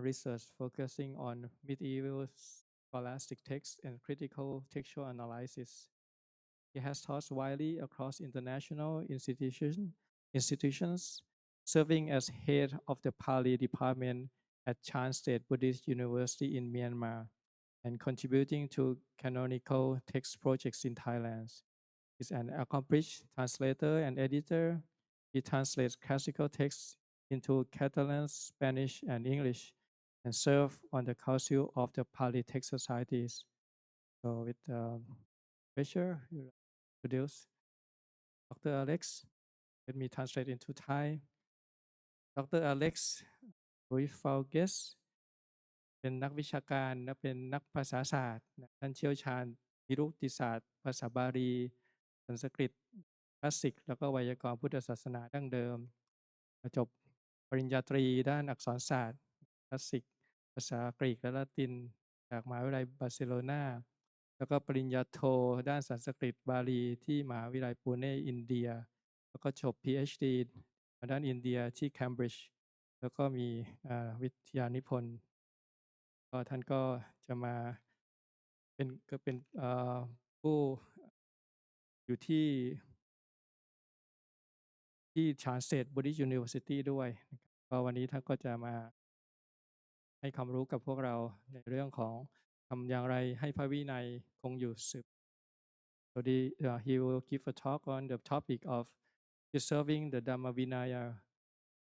research focusing on medieval scholastic texts and critical textual analysis. He has taught widely across international institutions, serving as head of the Pali department at Chan State Buddhist University in Myanmar and contributing to canonical text projects in Thailand. He's an accomplished translator and editor. He translates classical texts into Catalan, Spanish, and English, and served on the Council of the Pali Text Societies. So, with pleasure, we introduce Dr. Alex. Let me translate into Thai. Dr. Aleix Rui Falques เป็นนักวิชาการและเป็นนักภาษาศาสตร์ท่านเชี่ยวชาญนิรุกติศาสตร์ภาษาบาลีสันสกฤตคลาสสิกแล้วก็ไวยากรณ์พุทธศาสนาดั้งเดิมจบปริญญาตรีด้านอักษรศาสตร์คลาสสิกภาษากรีกและละตินจากมหาวิทยาลัยบาร์เซโลนาแล้วก็ปริญญาโทด้านสันสกฤตบาลีที่มหาวิทยาลัยปูเน่อินเดียแล้วก็จบ PhD ด้านอินเดียที่เคมบริดจ์แล้วก็มีวิทยานิพนธ์ก็ท่านก็จะมาเป็นผู้อยู่ที่ Chan State Buddhist University ด้วยก็วันนี้ท่านก็จะมาให้ความรู้กับพวกเราในเรื่องของทำอย่างไรให้พระวินัยคงอยู่สืบ So he will give a talk on the topic of preserving the Dhamma Vinaya.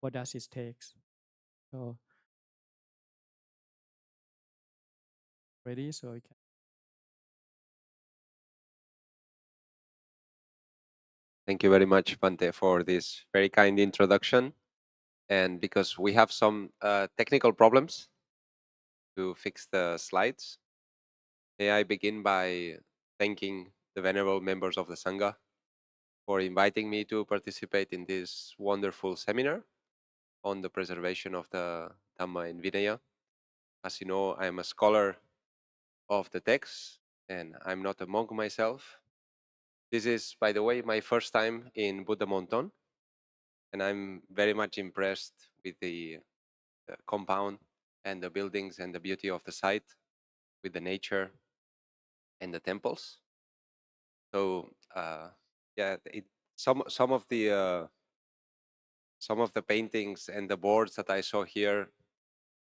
What does it take? So ready? So you can. Thank you very much, Pante, for this very kind introduction. And because we have some technical problems to fix the slides, may I begin by thanking the venerable members of the Sangha for inviting me to participate in this wonderful seminar on the preservation of the Dhamma and Vinaya. As you know, I am a scholar of the text and I'm not a monk myself. This is, by the way, my first time in Buddha Monton, and I'm very much impressed with the compound and the buildings and the beauty of the site, with the nature and the temples. So yeah, some of the paintings and the boards that I saw here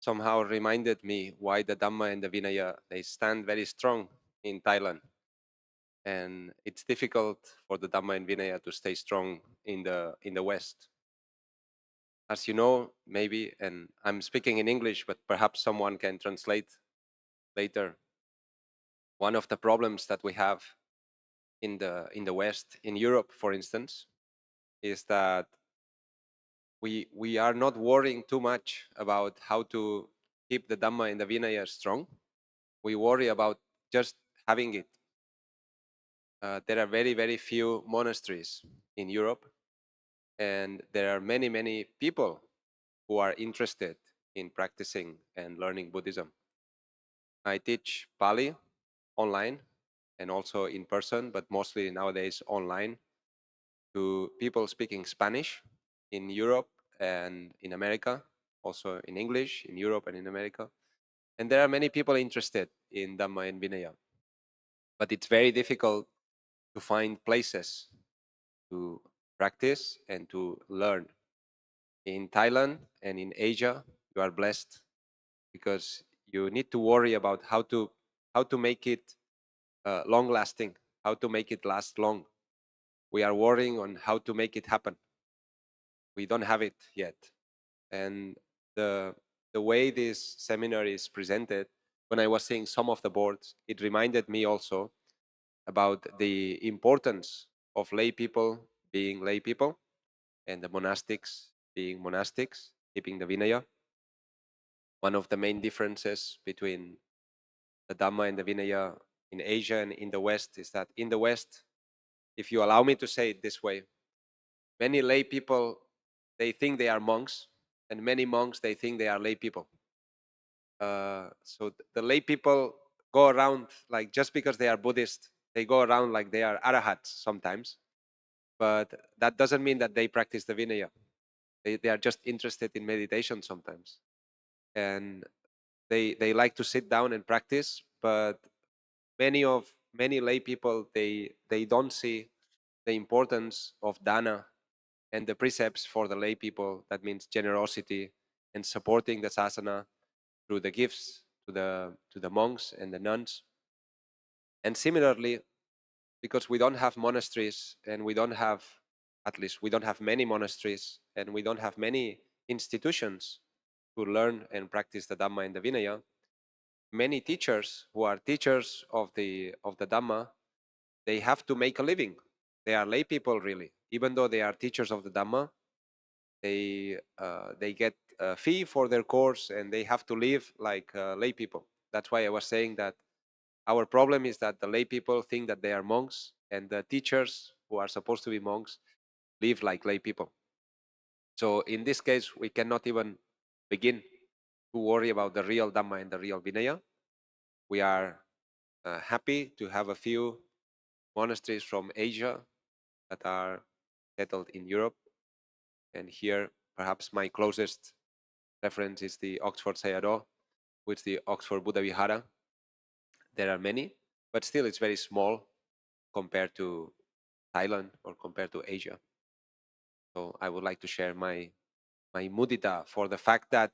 somehow reminded me why the Dhamma and the Vinaya, they stand very strong in Thailand, and it's difficult for the Dhamma and Vinaya to stay strong in the West. As you know, maybe, and I'm speaking in English, but perhaps someone can translate later. One of the problems that we have in the West, in Europe, for instance, is that we are not worrying too much about how to keep the Dhamma and the Vinaya strong. We worry about just having it. There are very, very few monasteries in Europe, and there are many, many people who are interested in practicing and learning Buddhism. I teach Pali online and also in person, but mostly nowadays online, to people speaking Spanish in Europe and in America, also in English in Europe and in America. And there are many people interested in Dhamma and Vinaya, but it's very difficult to find places to practice and to learn. In Thailand and in Asia, you are blessed because you need to worry about how to make it long lasting, how to make it last long. We are worrying on how to make it happen. We don't have it yet. And the way this seminar is presented, when I was seeing some of the boards, it reminded me also about the importance of lay people being lay people and the monastics being monastics, keeping the Vinaya. One of the main differences between the Dhamma and the Vinaya in Asia and in the West is that in the West, if you allow me to say it this way, many lay people, they think they are monks, and many monks, they think they are lay people. So the lay people go around like just because they are Buddhist, they go around like they are arahats sometimes, but that doesn't mean that they practice the Vinaya. They are just interested in meditation sometimes. and they like to sit down and practice, but many lay people, they don't see the importance of dana and the precepts for the lay people. That means generosity and supporting the sasana through the gifts to the monks and the nuns. And similarly, because we don't have monasteries, and we don't have, at least we don't have many monasteries, and we don't have many institutions to learn and practice the Dhamma and the Vinaya, many teachers who are teachers of the Dhamma, they have to make a living. They are lay people, really. Even though they are teachers of the Dhamma, they get a fee for their course, and they have to live like lay people. That's why I was saying that our problem is that the lay people think that they are monks, and the teachers who are supposed to be monks live like lay people. So in this case, we cannot even begin to worry about the real Dhamma and the real Vinaya. We are happy to have a few monasteries from Asia that are settled in Europe. And here, perhaps my closest reference is the Oxford Sayadaw, which is the Oxford Buddha Vihara. There are many, but still it's very small compared to Thailand or compared to Asia. So I would like to share my mudita for the fact that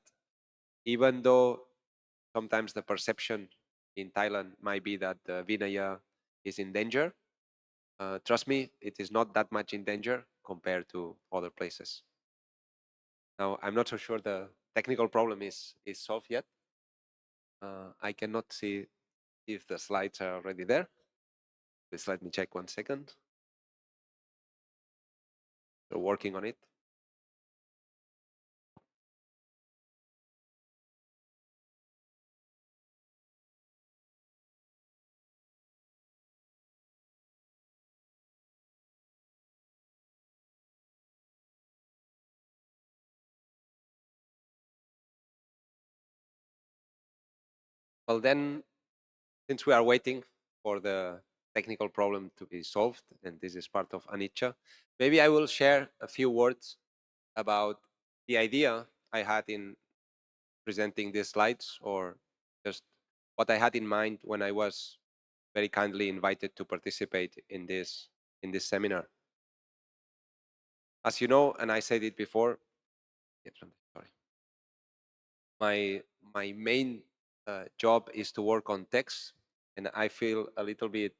even though sometimes the perception in Thailand might be that the Vinaya is in danger, trust me, it is not that much in danger compared to other places. Now, I'm not so sure the technical problem is solved yet. I cannot see if the slides are already there. Please let me check 1 second. We're working on it. Well, then, since we are waiting for the technical problem to be solved, and this is part of anicca, maybe I will share a few words about the idea I had in presenting these slides, or just what I had in mind when I was very kindly invited to participate in this seminar. As you know, and I said it before, sorry, my main job is to work on text, and I feel a little bit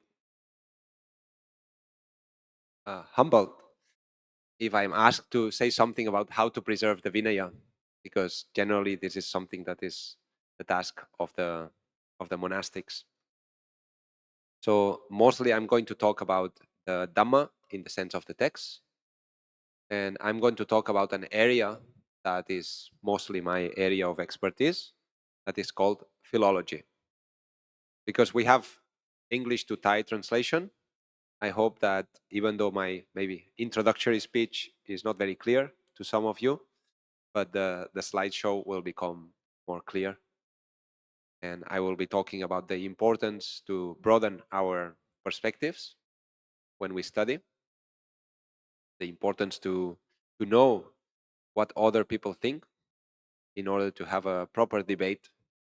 humbled if I'm asked to say something about how to preserve the Vinaya, because generally this is something that is the task of the monastics. So mostly I'm going to talk about the Dhamma in the sense of the text, and I'm going to talk about an area that is mostly my area of expertise, that is called philology. Because we have English to Thai translation, I hope that even though my maybe introductory speech is not very clear to some of you, but the slideshow will become more clear. And I will be talking about the importance to broaden our perspectives when we study, the importance to know what other people think in order to have a proper debate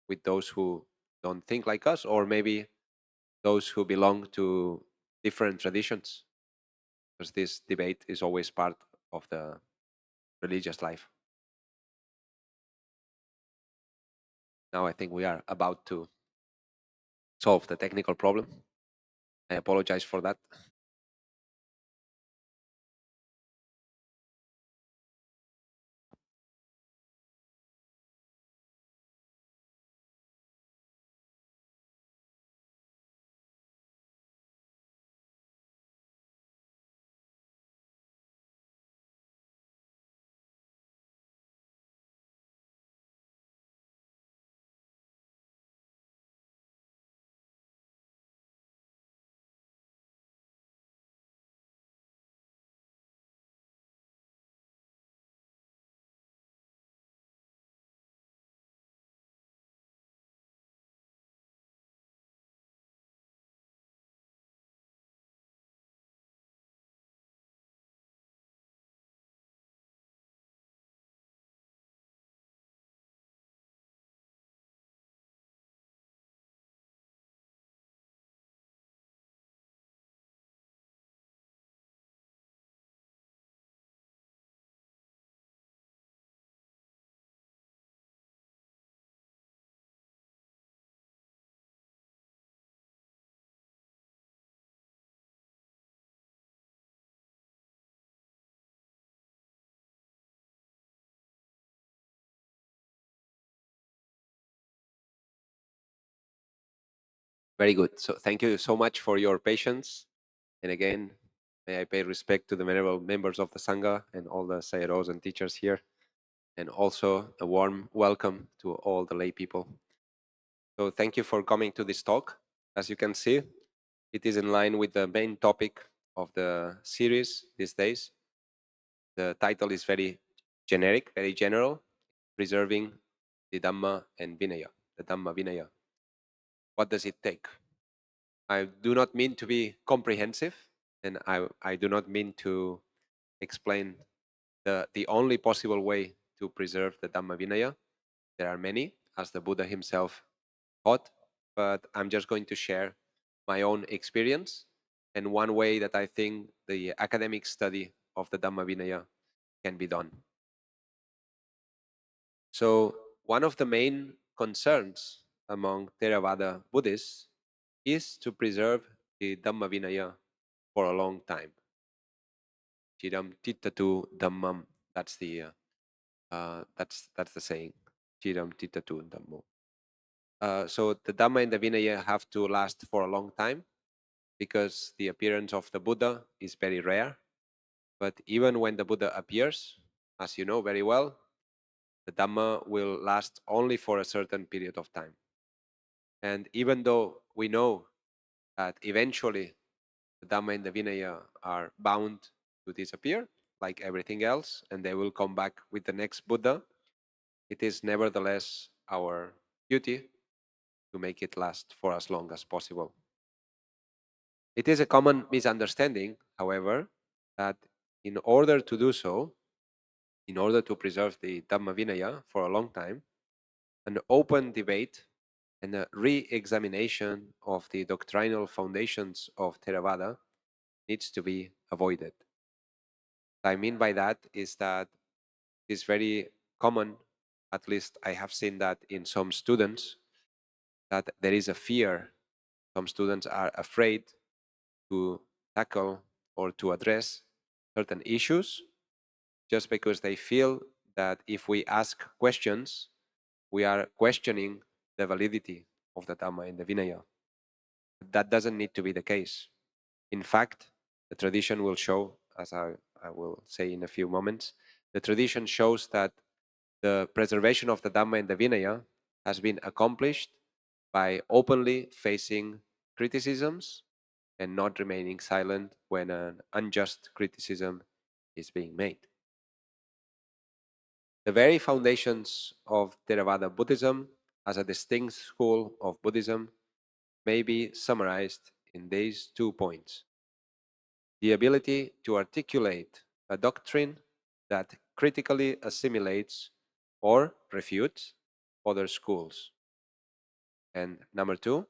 with those who don't think like us, or maybe those who belong to different traditions, because this debate is always part of the religious life. Now I think we are about to solve the technical problem. I apologize for that. Very good. So thank you so much for your patience. And again, may I pay respect to the venerable members of the Sangha and all the Sayaros and teachers here. And also a warm welcome to all the lay people. So thank you for coming to this talk. As you can see, it is in line with the main topic of the series these days. The title is very generic, very general, preserving the Dhamma and Vinaya, the Dhamma Vinaya. What does it take? I do not mean to be comprehensive, and I do not mean to explain the only possible way to preserve the Dhamma Vinaya. There are many, as the Buddha himself taught, but I'm just going to share my own experience and one way that I think the academic study of the Dhamma Vinaya can be done. So one of the main concerns among Theravada Buddhists is to preserve the Dhamma Vinaya for a long time. Chiram Tittatu Dhammam. That's the saying. Chiram Tittatu Dhammo. So the Dhamma and the Vinaya have to last for a long time because the appearance of the Buddha is very rare. But even when the Buddha appears, as you know very well, the Dhamma will last only for a certain period of time. And even though we know that eventually the Dhamma and the Vinaya are bound to disappear, like everything else, and they will come back with the next Buddha, it is nevertheless our duty to make it last for as long as possible. It is a common misunderstanding, however, that in order to do so, in order to preserve the Dhamma Vinaya for a long time, an open debate and a re-examination of the doctrinal foundations of Theravada needs to be avoided. What I mean by that is that it's very common, at least I have seen that in some students, that there is a fear. Some students are afraid to tackle or to address certain issues just because they feel that if we ask questions, we are questioning the validity of the Dhamma and the Vinaya. That doesn't need to be the case. In fact, the tradition will show, as I will say in a few moments, the tradition shows that the preservation of the Dhamma and the Vinaya has been accomplished by openly facing criticisms and not remaining silent when an unjust criticism is being made. The very foundations of Theravada Buddhism as a distinct school of Buddhism may be summarized in these 2 points. The ability to articulate a doctrine that critically assimilates or refutes other schools. And number 2,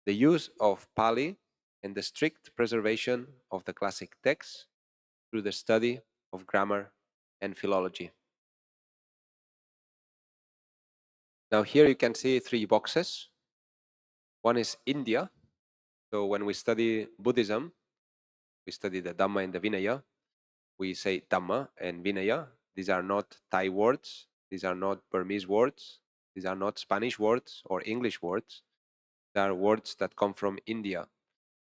the use of Pali and the strict preservation of the classic texts through the study of grammar and philology. Now here you can see 3 boxes. One is India. So when we study Buddhism, we study the Dhamma and the Vinaya. We say Dhamma and Vinaya. These are not Thai words. These are not Burmese words. These are not Spanish words or English words. They are words that come from India.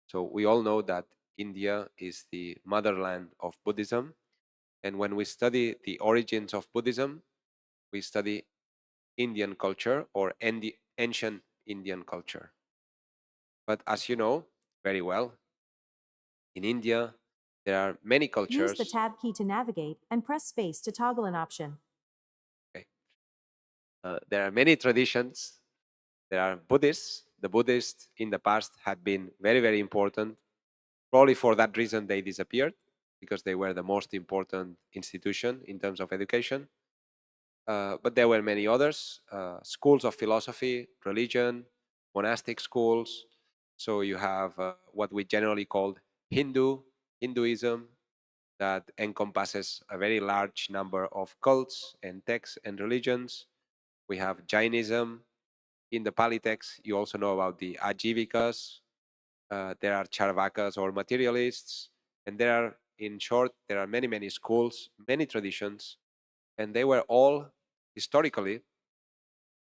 So we all know that India is the motherland of Buddhism. And when we study the origins of Buddhism, we study Indian culture or ancient Indian culture. But as you know very well, in India, there are many cultures. Use the tab key to navigate and press space to toggle an option. Okay. There are many traditions. There are Buddhists. The Buddhists in the past had been very, very important. Probably for that reason they disappeared, because they were the most important institution in terms of education. But there were many others, schools of philosophy, religion, monastic schools. So you have what we generally call Hinduism, that encompasses a very large number of cults and texts and religions. We have Jainism. In the Pali text, you also know about the Ajivikas. There are Charvakas or materialists. And there are, in short, there are many, many schools, many traditions. And they were all historically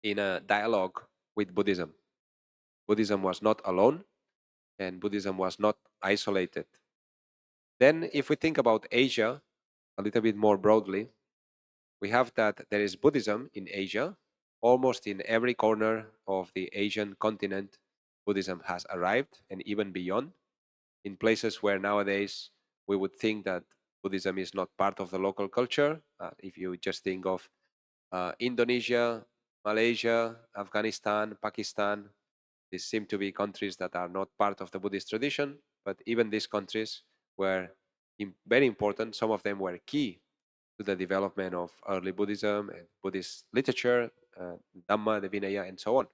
in a dialogue with Buddhism. Buddhism was not alone, and Buddhism was not isolated. Then, if we think about Asia a little bit more broadly, we have that there is Buddhism in Asia. Almost in every corner of the Asian continent, Buddhism has arrived, and even beyond, in places where nowadays we would think that Buddhism is not part of the local culture. If you just think of Indonesia, Malaysia, Afghanistan, Pakistan, these seem to be countries that are not part of the Buddhist tradition, but even these countries were very important. Some of them were key to the development of early Buddhism and Buddhist literature, Dhamma, the Vinaya, and so on.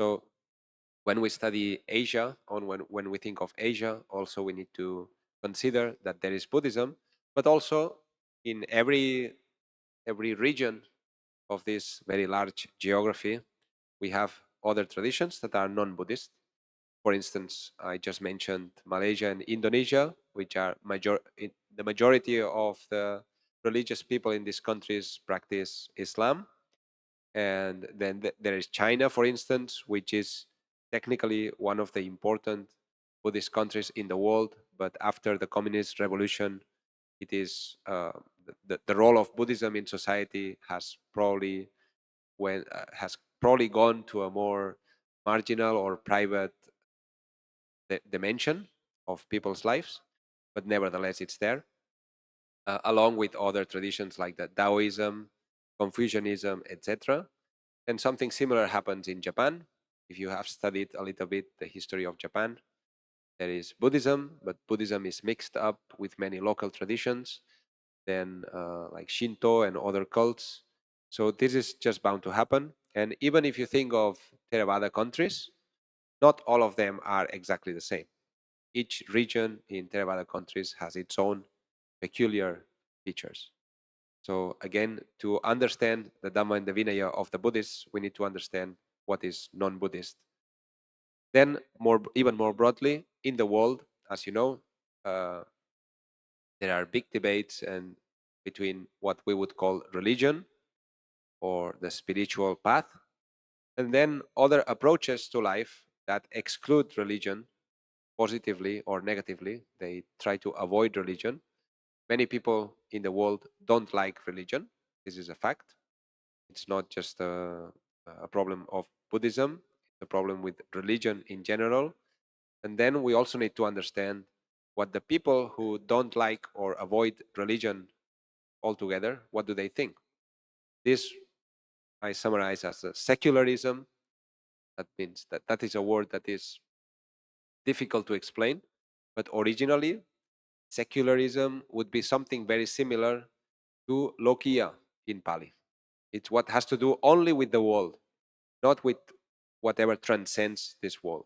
So when we study Asia, or when we think of Asia, also we need to consider that there is Buddhism, but also in every region of this very large geography, we have other traditions that are non-Buddhist. For instance, I just mentioned Malaysia and Indonesia, which are the majority of the religious people in these countries practice Islam. And then there is China, for instance, which is technically one of the important Buddhist countries in the world. But after the communist revolution, it is the role of Buddhism in society has probably gone to a more marginal or private dimension of people's lives, but nevertheless it's there, along with other traditions like the Taoism, Confucianism, etc. And something similar happens in Japan. If you have studied a little bit the history of Japan, there is Buddhism, but Buddhism is mixed up with many local traditions, then like Shinto and other cults. So this is just bound to happen. And even if you think of Theravada countries, not all of them are exactly the same. Each region in Theravada countries has its own peculiar features. So again, to understand the Dhamma and the Vinaya of the Buddhists, we need to understand what is non-Buddhist. Then, even more broadly, in the world, as you know, there are big debates and between what we would call religion or the spiritual path, and then other approaches to life that exclude religion positively or negatively. They try to avoid religion. Many people in the world don't like religion. This is a fact. It's not just a problem of Buddhism, it's a problem with religion in general. And then we also need to understand what the people who don't like or avoid religion altogether, what do they think? This I summarize as a secularism. That means that is a word that is difficult to explain, but originally secularism would be something very similar to lokiya in Pali. It's what has to do only with the world, not with whatever transcends this world.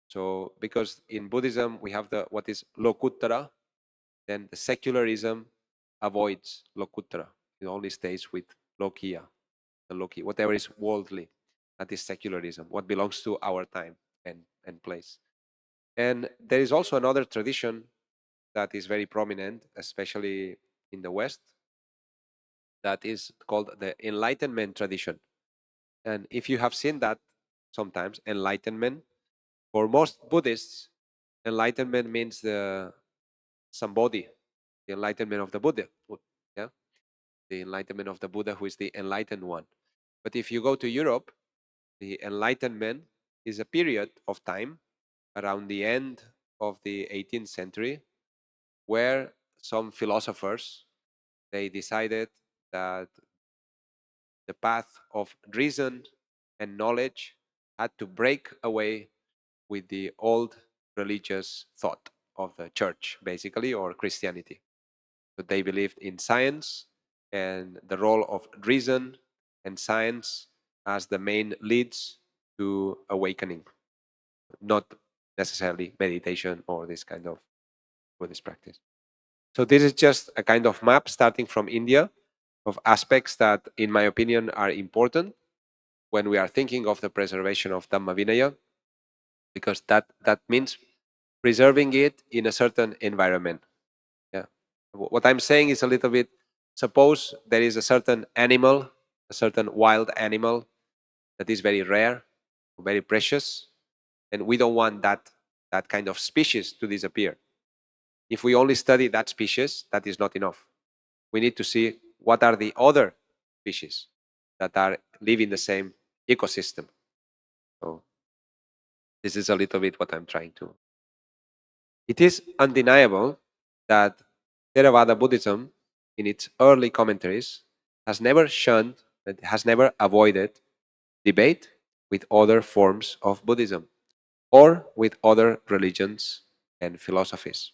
So because in Buddhism we have what is lokuttara, then the secularism avoids lokuttara. It only stays with lokiya, the loki, whatever is worldly. That is secularism, what belongs to our time and place. And there is also another tradition that is very prominent, especially in the West, that is called the Enlightenment tradition. And if you have seen that sometimes, enlightenment, for most Buddhists, enlightenment means the Sambodhi, the enlightenment of the Buddha. Yeah, the enlightenment of the Buddha, who is the enlightened one. But if you go to Europe, the enlightenment is a period of time around the end of the 18th century where some philosophers, they decided that the path of reason and knowledge had to break away with the old religious thought of the church, basically, or Christianity. So they believed in science and the role of reason and science as the main leads to awakening, not necessarily meditation or this kind of Buddhist practice. So this is just a kind of map starting from India of aspects that, in my opinion, are important when we are thinking of the preservation of Dhamma Vinaya, because that means preserving it in a certain environment. Yeah. What I'm saying is a little bit, suppose there is a certain animal, a certain wild animal that is very rare, very precious, and we don't want that kind of species to disappear. If we only study that species, that is not enough. We need to see what are the other species that are living the same ecosystem. So this is a little bit what I'm trying to. It is undeniable that Theravada Buddhism, in its early commentaries, has never shunned, has never avoided debate with other forms of Buddhism or with other religions and philosophies.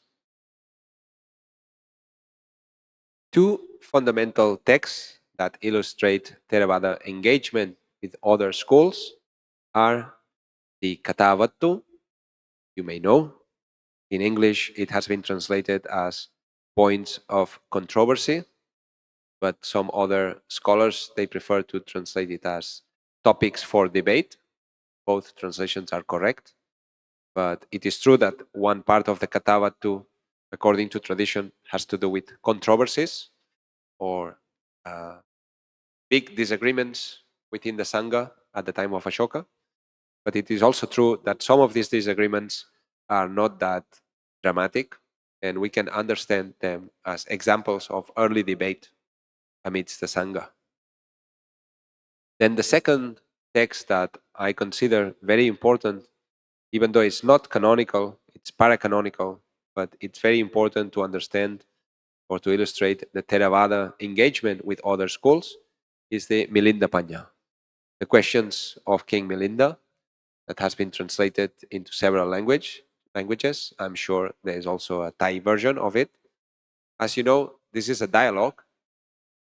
Two fundamental texts that illustrate Theravada engagement with other schools are the Katavattu, you may know. In English, it has been translated as points of controversy, but some other scholars, they prefer to translate it as topics for debate. Both translations are correct, but it is true that one part of the Katavattu, according to tradition, has to do with controversies or big disagreements within the Sangha at the time of Ashoka. But it is also true that some of these disagreements are not that dramatic, and we can understand them as examples of early debate amidst the Sangha. Then the second text that I consider very important, even though it's not canonical, it's paracanonical, but it's very important to understand or to illustrate the Theravada engagement with other schools, is the Milinda Panya, the questions of King Milinda, that has been translated into several languages. I'm sure there is also a Thai version of it. As you know, this is a dialogue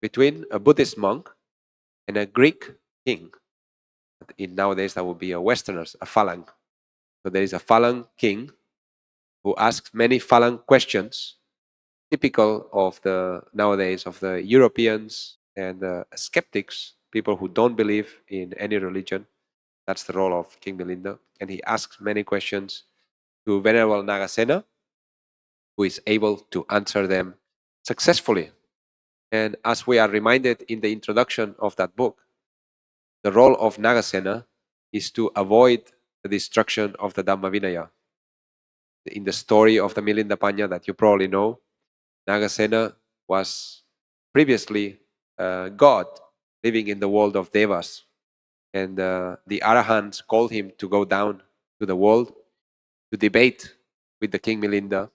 between a Buddhist monk and a Greek king. Nowadays, that would be a Westerners, a Falang. So there is a Falang king who asks many Falang questions, typical of the nowadays of the Europeans and skeptics, people who don't believe in any religion. That's the role of King Milinda. And he asks many questions to Venerable Nagasena, who is able to answer them successfully. And as we are reminded in the introduction of that book, the role of Nagasena is to avoid the destruction of the Dhamma Vinaya. In the story of the Milinda Panya that you probably know, Nagasena was previously God living in the world of Devas. And the Arahants called him to go down to the world to debate with the King Milinda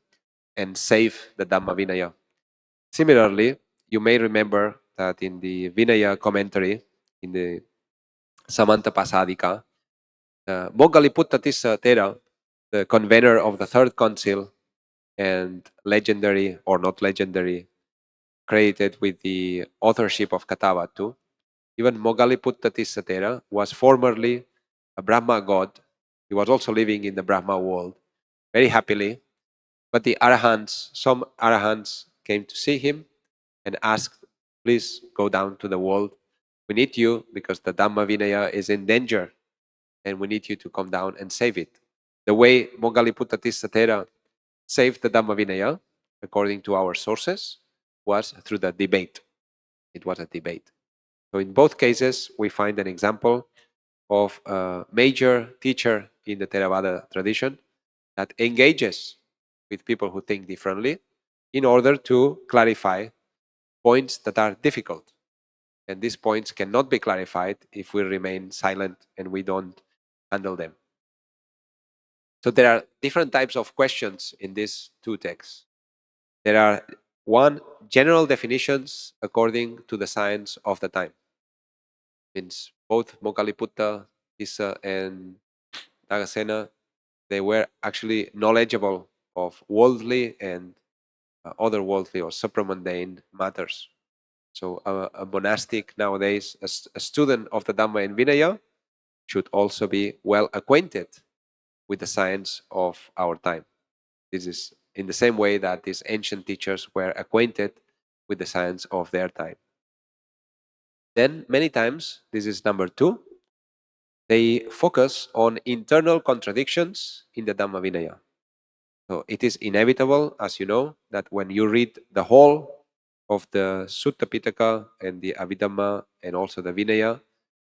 and save the Dhamma Vinaya. Similarly, you may remember that in the Vinaya commentary, in the Samanta Pasadika, Moggaliputta Tissa Thera, the convener of the Third Council and legendary or not legendary, credited with the authorship of Katavattu, even Moggaliputta Tissa Thera was formerly a Brahma god. He was also living in the Brahma world very happily. But the Arahants, some Arahants came to see him and asked, please go down to the world. We need you because the Dhamma Vinaya is in danger and we need you to come down and save it. The way Moggaliputta Tissa Thera saved the Dhamma Vinaya, according to our sources, was through the debate. It was a debate. So in both cases, we find an example of a major teacher in the Theravada tradition that engages with people who think differently in order to clarify points that are difficult. And these points cannot be clarified if we remain silent and we don't handle them. So there are different types of questions in these two texts. There are one, general definitions according to the science of the time. Means both Moggaliputta, Tissa, and Nagasena, they were actually knowledgeable of worldly and otherworldly or supramundane matters. So a monastic nowadays, a student of the Dhamma and Vinaya, should also be well acquainted with the science of our time. This is in the same way that these ancient teachers were acquainted with the science of their time. Then many times, this is number two, they focus on internal contradictions in the Dhamma Vinaya. So it is inevitable, as you know, that when you read the whole of the Sutta Pitaka and the Abhidhamma and also the Vinaya,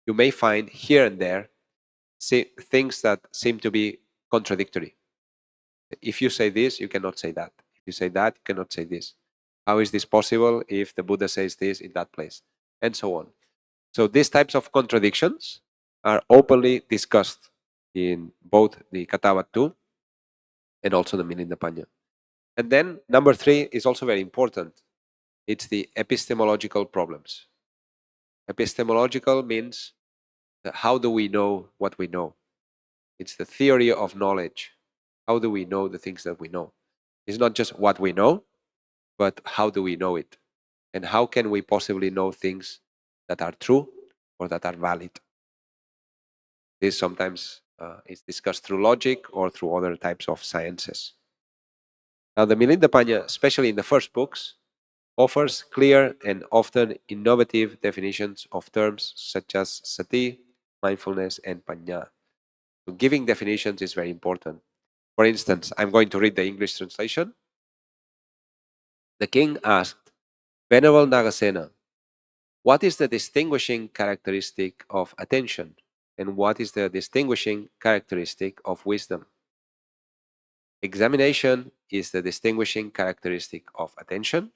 you may find here and there things that seem to be contradictory. If you say this, you cannot say that. If you say that, you cannot say this. How is this possible if the Buddha says this in that place? And so on. So these types of contradictions are openly discussed in both the Kathavattu and also the Milinda Panya. And then number 3 is also very important. It's the epistemological problems. Epistemological means how do we know what we know? It's the theory of knowledge. How do we know the things that we know? It's not just what we know, but how do we know it? And how can we possibly know things that are true or that are valid? This sometimes is discussed through logic or through other types of sciences. Now, the Milinda Panya, especially in the first books, offers clear and often innovative definitions of terms such as sati, mindfulness, and panya. So giving definitions is very important. For instance, I'm going to read the English translation. The king asked, Venerable Nagasena, what is the distinguishing characteristic of attention? And what is the distinguishing characteristic of wisdom? Examination is the distinguishing characteristic of attention,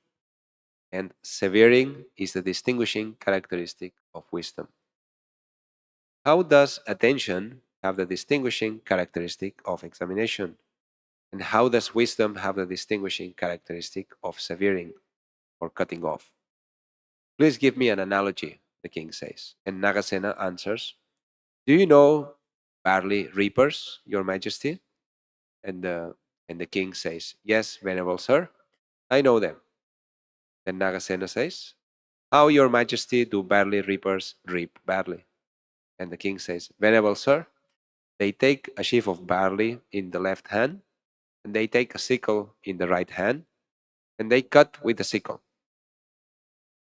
and severing is the distinguishing characteristic of wisdom. How does attention have the distinguishing characteristic of examination? And how does wisdom have the distinguishing characteristic of severing or cutting off? Please give me an analogy, the king says. And Nagasena answers, do you know barley reapers, your majesty? And the king says, yes, venerable sir, I know them. Then Nagasena says, how, your majesty, do barley reapers reap barley? And the king says, venerable sir, they take a sheaf of barley in the left hand, and they take a sickle in the right hand, and they cut with the sickle.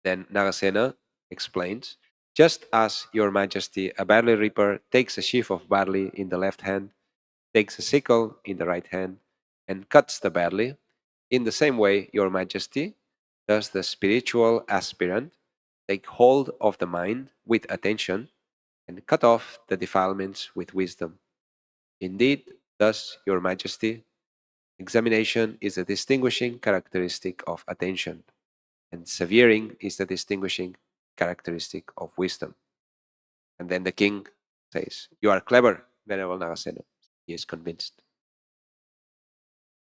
Then Nagasena explains, just as your majesty, a barley reaper takes a sheaf of barley in the left hand, takes a sickle in the right hand, and cuts the barley, in the same way, your majesty, does the spiritual aspirant take hold of the mind with attention and cut off the defilements with wisdom. Indeed, thus, your majesty, examination is a distinguishing characteristic of attention, and severing is the distinguishing characteristic of wisdom. And then the king says, you are clever, Venerable Nagasena. He is convinced.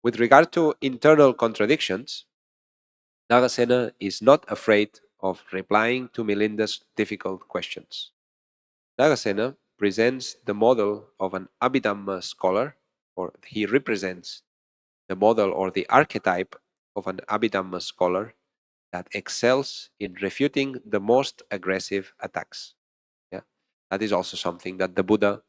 With regard to internal contradictions, Nagasena is not afraid of replying to Milinda's difficult questions. Nagasena presents the model of an Abhidhamma scholar, or he represents the model or the archetype of an Abhidhamma scholar that excels in refuting the most aggressive attacks. Yeah, that is also something that the Buddha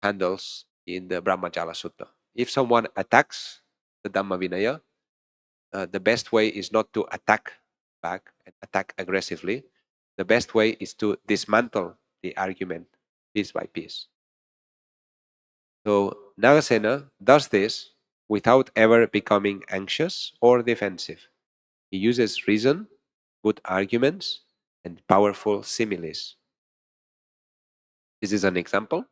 handles in the Brahmajala Sutta. If someone attacks the Dhamma Vinaya, the best way is not to attack back and attack aggressively. The best way is to dismantle the argument piece by piece. So Nagasena does this without ever becoming anxious or defensive. He uses reason, good arguments, and powerful similes. This is an example.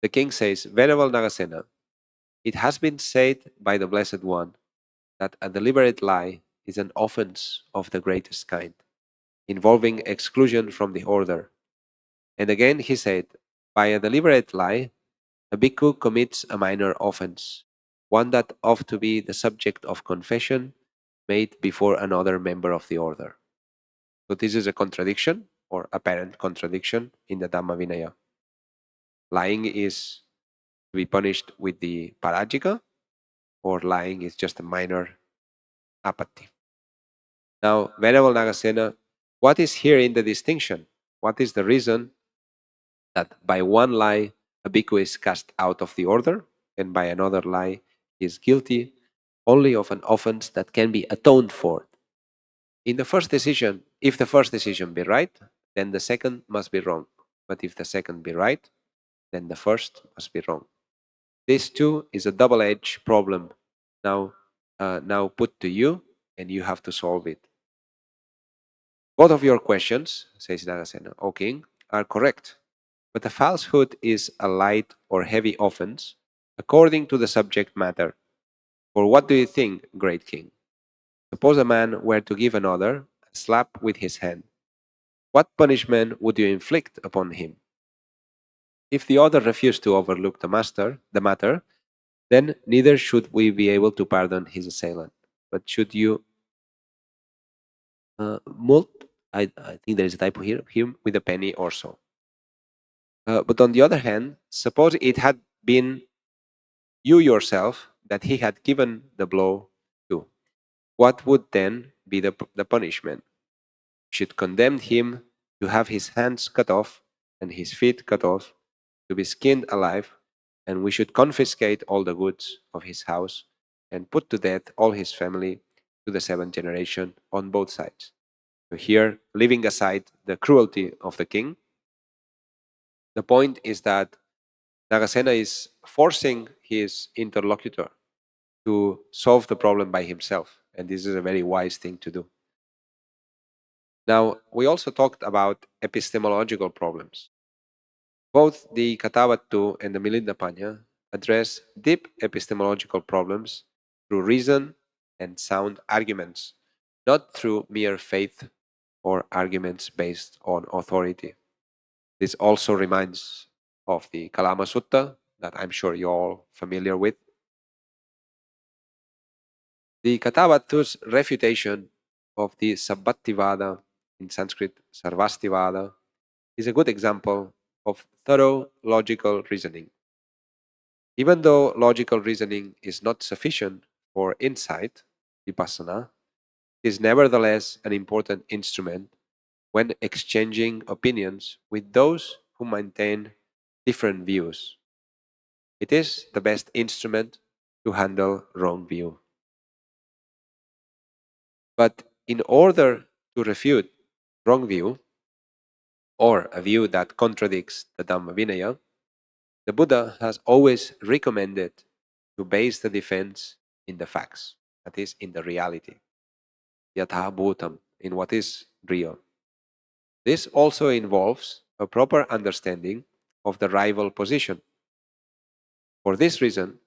The king says, Venerable Nagasena, it has been said by the Blessed One that a deliberate lie is an offense of the greatest kind, involving exclusion from the order. And again he said, by a deliberate lie, a bhikkhu commits a minor offense, one that ought to be the subject of confession made before another member of the order. So this is a contradiction or apparent contradiction in the Dhamma Vinaya. Lying is to be punished with the parajika, or lying is just a minor apatti. Now, Venerable Nagasena, what is here in the distinction? What is the reason that by one lie a bhikkhu is cast out of the order, and by another lie he is guilty only of an offense that can be atoned for? In the first decision, if the first decision be right, then the second must be wrong. But if the second be right, then the first must be wrong. This too is a double-edged problem now put to you, and you have to solve it. Both of your questions, says Nagasena, O king, are correct, but a falsehood is a light or heavy offense according to the subject matter. For what do you think, great king? Suppose a man were to give another a slap with his hand. What punishment would you inflict upon him? If the other refused to overlook the matter, then neither should we be able to pardon his assailant. But should you mulct? I think there is a typo here, him with a penny or so. But on the other hand, suppose it had been you yourself that he had given the blow to. What would then be the punishment? You should condemn him to have his hands cut off and his feet cut off, to be skinned alive, and we should confiscate all the goods of his house and put to death all his family to the 7th generation on both sides. So here, leaving aside the cruelty of the king, the point is that Nagasena is forcing his interlocutor to solve the problem by himself, and this is a very wise thing to do. Now, we also talked about epistemological problems. Both the Katavattu and the Milindapanya address deep epistemological problems through reason and sound arguments, not through mere faith or arguments based on authority. This also reminds of the Kalama Sutta that I'm sure you're all familiar with. The Katavattu's refutation of the Sabbhativada, in Sanskrit Sarvastivada, is a good example of thorough logical reasoning. Even though logical reasoning is not sufficient for insight, vipassana, it is nevertheless an important instrument when exchanging opinions with those who maintain different views. It is the best instrument to handle wrong view. But in order to refute wrong view, or a view that contradicts the Dhamma Vinaya, the Buddha has always recommended to base the defense in the facts, that is, in the reality, yatha bhutam, in what is real. This also involves a proper understanding of the rival position. For this reason,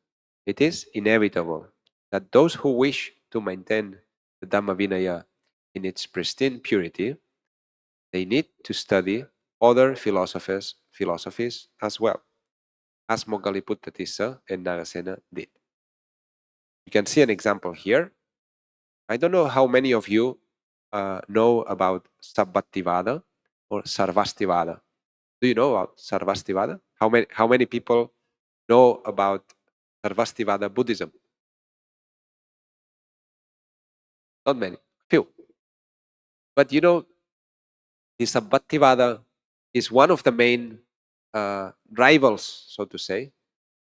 it is inevitable that those who wish to maintain the Dhamma Vinaya in its pristine purity, they need to study other philosophies as well, as Moggaliputta Tissa and Nagasena did. You can see an example here. I don't know how many of you know about Sabbhativada or Sarvastivada. Do you know about Sarvastivada? How many people know about Sarvastivada Buddhism? Not many, few. But you know, the Sabbhativada is one of the main rivals, so to say,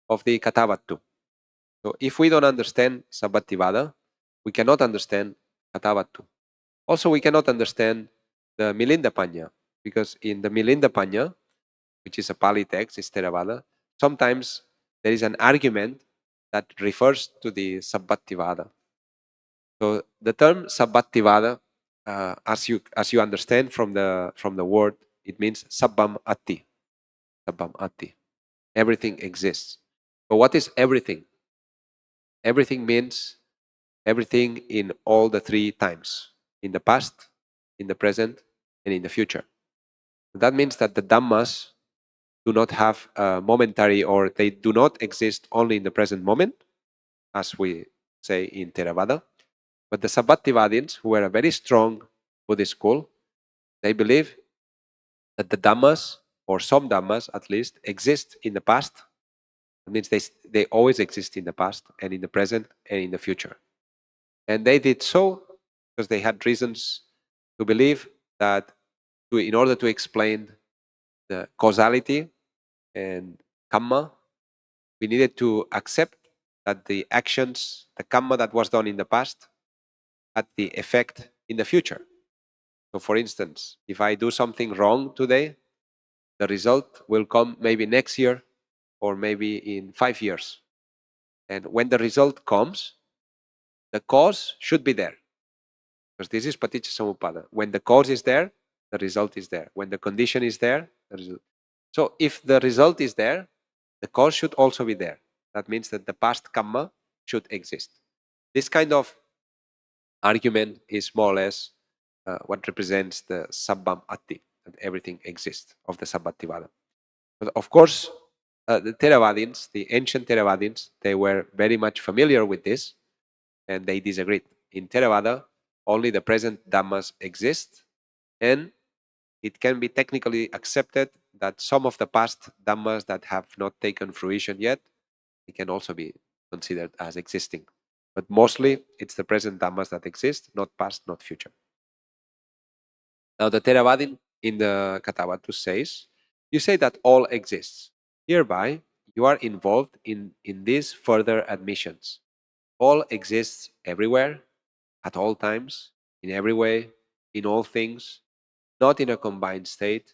of the Katavattu. So if we don't understand Sabbhativada, we cannot understand Katavattu. Also, we cannot understand the Milindapanya, because in the Milindapanya, which is a Pali text, is Theravada, sometimes there is an argument that refers to the Sabbhativada. So the term Sabbhativada, as you understand from the word, it means Sabbam Atti. Sabbam Atti. Everything exists. But what is everything? Everything means everything in all the three times: in the past, in the present, and in the future. That means that the Dhammas do not have a momentary, or they do not exist only in the present moment, as we say in Theravada. But the Sabbhativadins, who were a very strong Buddhist school, they believe that the Dhammas, or some Dhammas at least, exist in the past. That means they always exist in the past and in the present and in the future. And they did so because they had reasons to believe that in order to explain the causality and karma, we needed to accept that the actions, the karma that was done in the past, had the effect in the future. So for instance, if I do something wrong today, the result will come maybe next year or maybe in 5 years. And when the result comes, the cause should be there. Because this is Paticca Samuppada. When the cause is there, the result is there. When the condition is there, the result. So if the result is there, the cause should also be there. That means that the past karma should exist. This kind of argument is more or less what represents the Sabbam Atti, that everything exists of the Sabbativada. But of course, the Theravadins, the ancient Theravadins, they were very much familiar with this, and they disagreed. In Theravada, only the present Dhammas exist, and it can be technically accepted that some of the past Dhammas that have not taken fruition yet, it can also be considered as existing. But mostly, it's the present Dhammas that exist, not past, not future. Now, the Theravadin in the Katavatu says, you say that all exists. Hereby, you are involved in these further admissions. All exists everywhere, at all times, in every way, in all things, not in a combined state.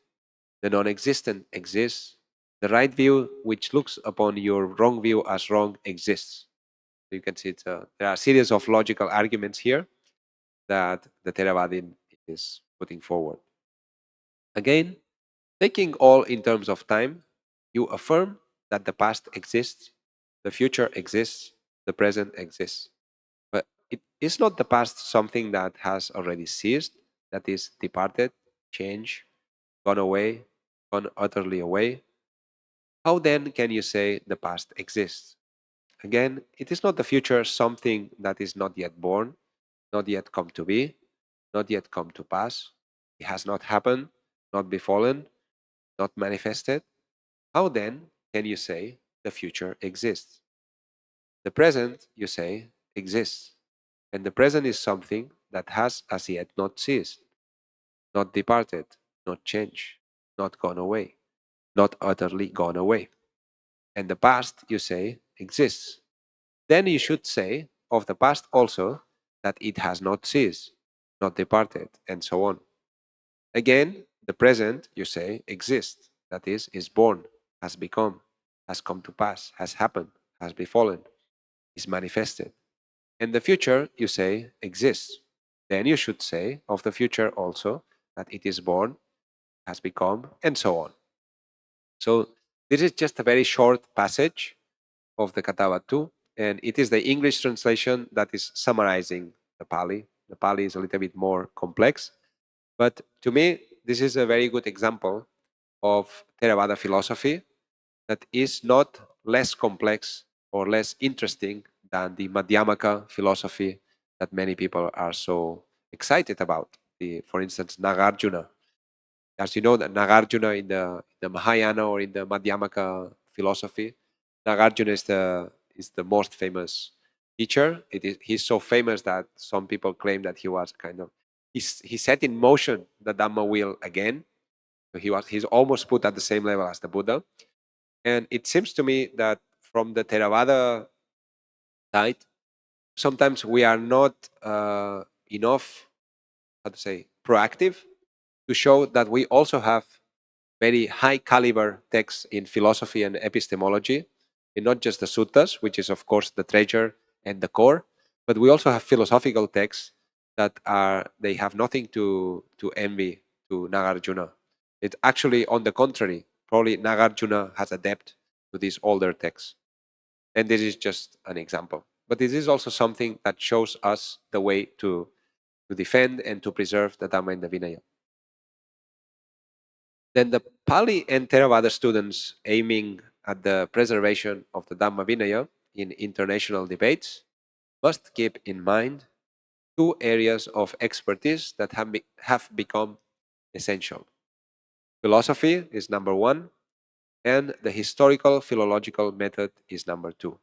The non-existent exists. The right view, which looks upon your wrong view as wrong, exists. You can see there are a series of logical arguments here that the Theravadin is putting forward. Again, taking all in terms of time, you affirm that the past exists, the future exists, the present exists. But it is not the past something that has already ceased, that is departed, changed, gone away, gone utterly away. How then can you say the past exists? Again, it is not the future something that is not yet born, not yet come to be, not yet come to pass. It has not happened, not befallen, not manifested. How then can you say the future exists? The present, you say, exists. And the present is something that has as yet not ceased, not departed, not changed, not gone away, not utterly gone away. And the past, you say, exists. Then you should say of the past also that it has not ceased, not departed, and so on. Again, the present, you say, exists. That is born, has become, has come to pass, has happened, has befallen, is manifested. And the future, you say, exists. Then you should say of the future also that it is born, has become, and so on. So this is just a very short passage of the Katavatu, and it is the English translation that is summarizing the Pali. The Pali is a little bit more complex, but to me, this is a very good example of Theravada philosophy that is not less complex or less interesting than the Madhyamaka philosophy that many people are so excited about. For instance, Nagarjuna. As you know, that Nagarjuna in the Mahayana or in the Madhyamaka philosophy, Nagarjuna is the most famous teacher. He's so famous that some people claim that he was he set in motion the Dhamma wheel again. So he's almost put at the same level as the Buddha. And it seems to me that from the Theravada side, sometimes we are not enough, how to say, proactive to show that we also have very high caliber texts in philosophy and epistemology, and not just the suttas, which is of course the treasure and the core, but we also have philosophical texts that they have nothing to envy to Nagarjuna. It's actually on the contrary. Probably Nagarjuna has a depth to these older texts. And this is just an example. But this is also something that shows us the way to defend and to preserve the Dhamma and the Vinaya. Then the Pali and Theravada students aiming at the preservation of the Dhamma Vinaya in international debates must keep in mind two areas of expertise that have become essential. Philosophy is number one, and the historical philological method is number two.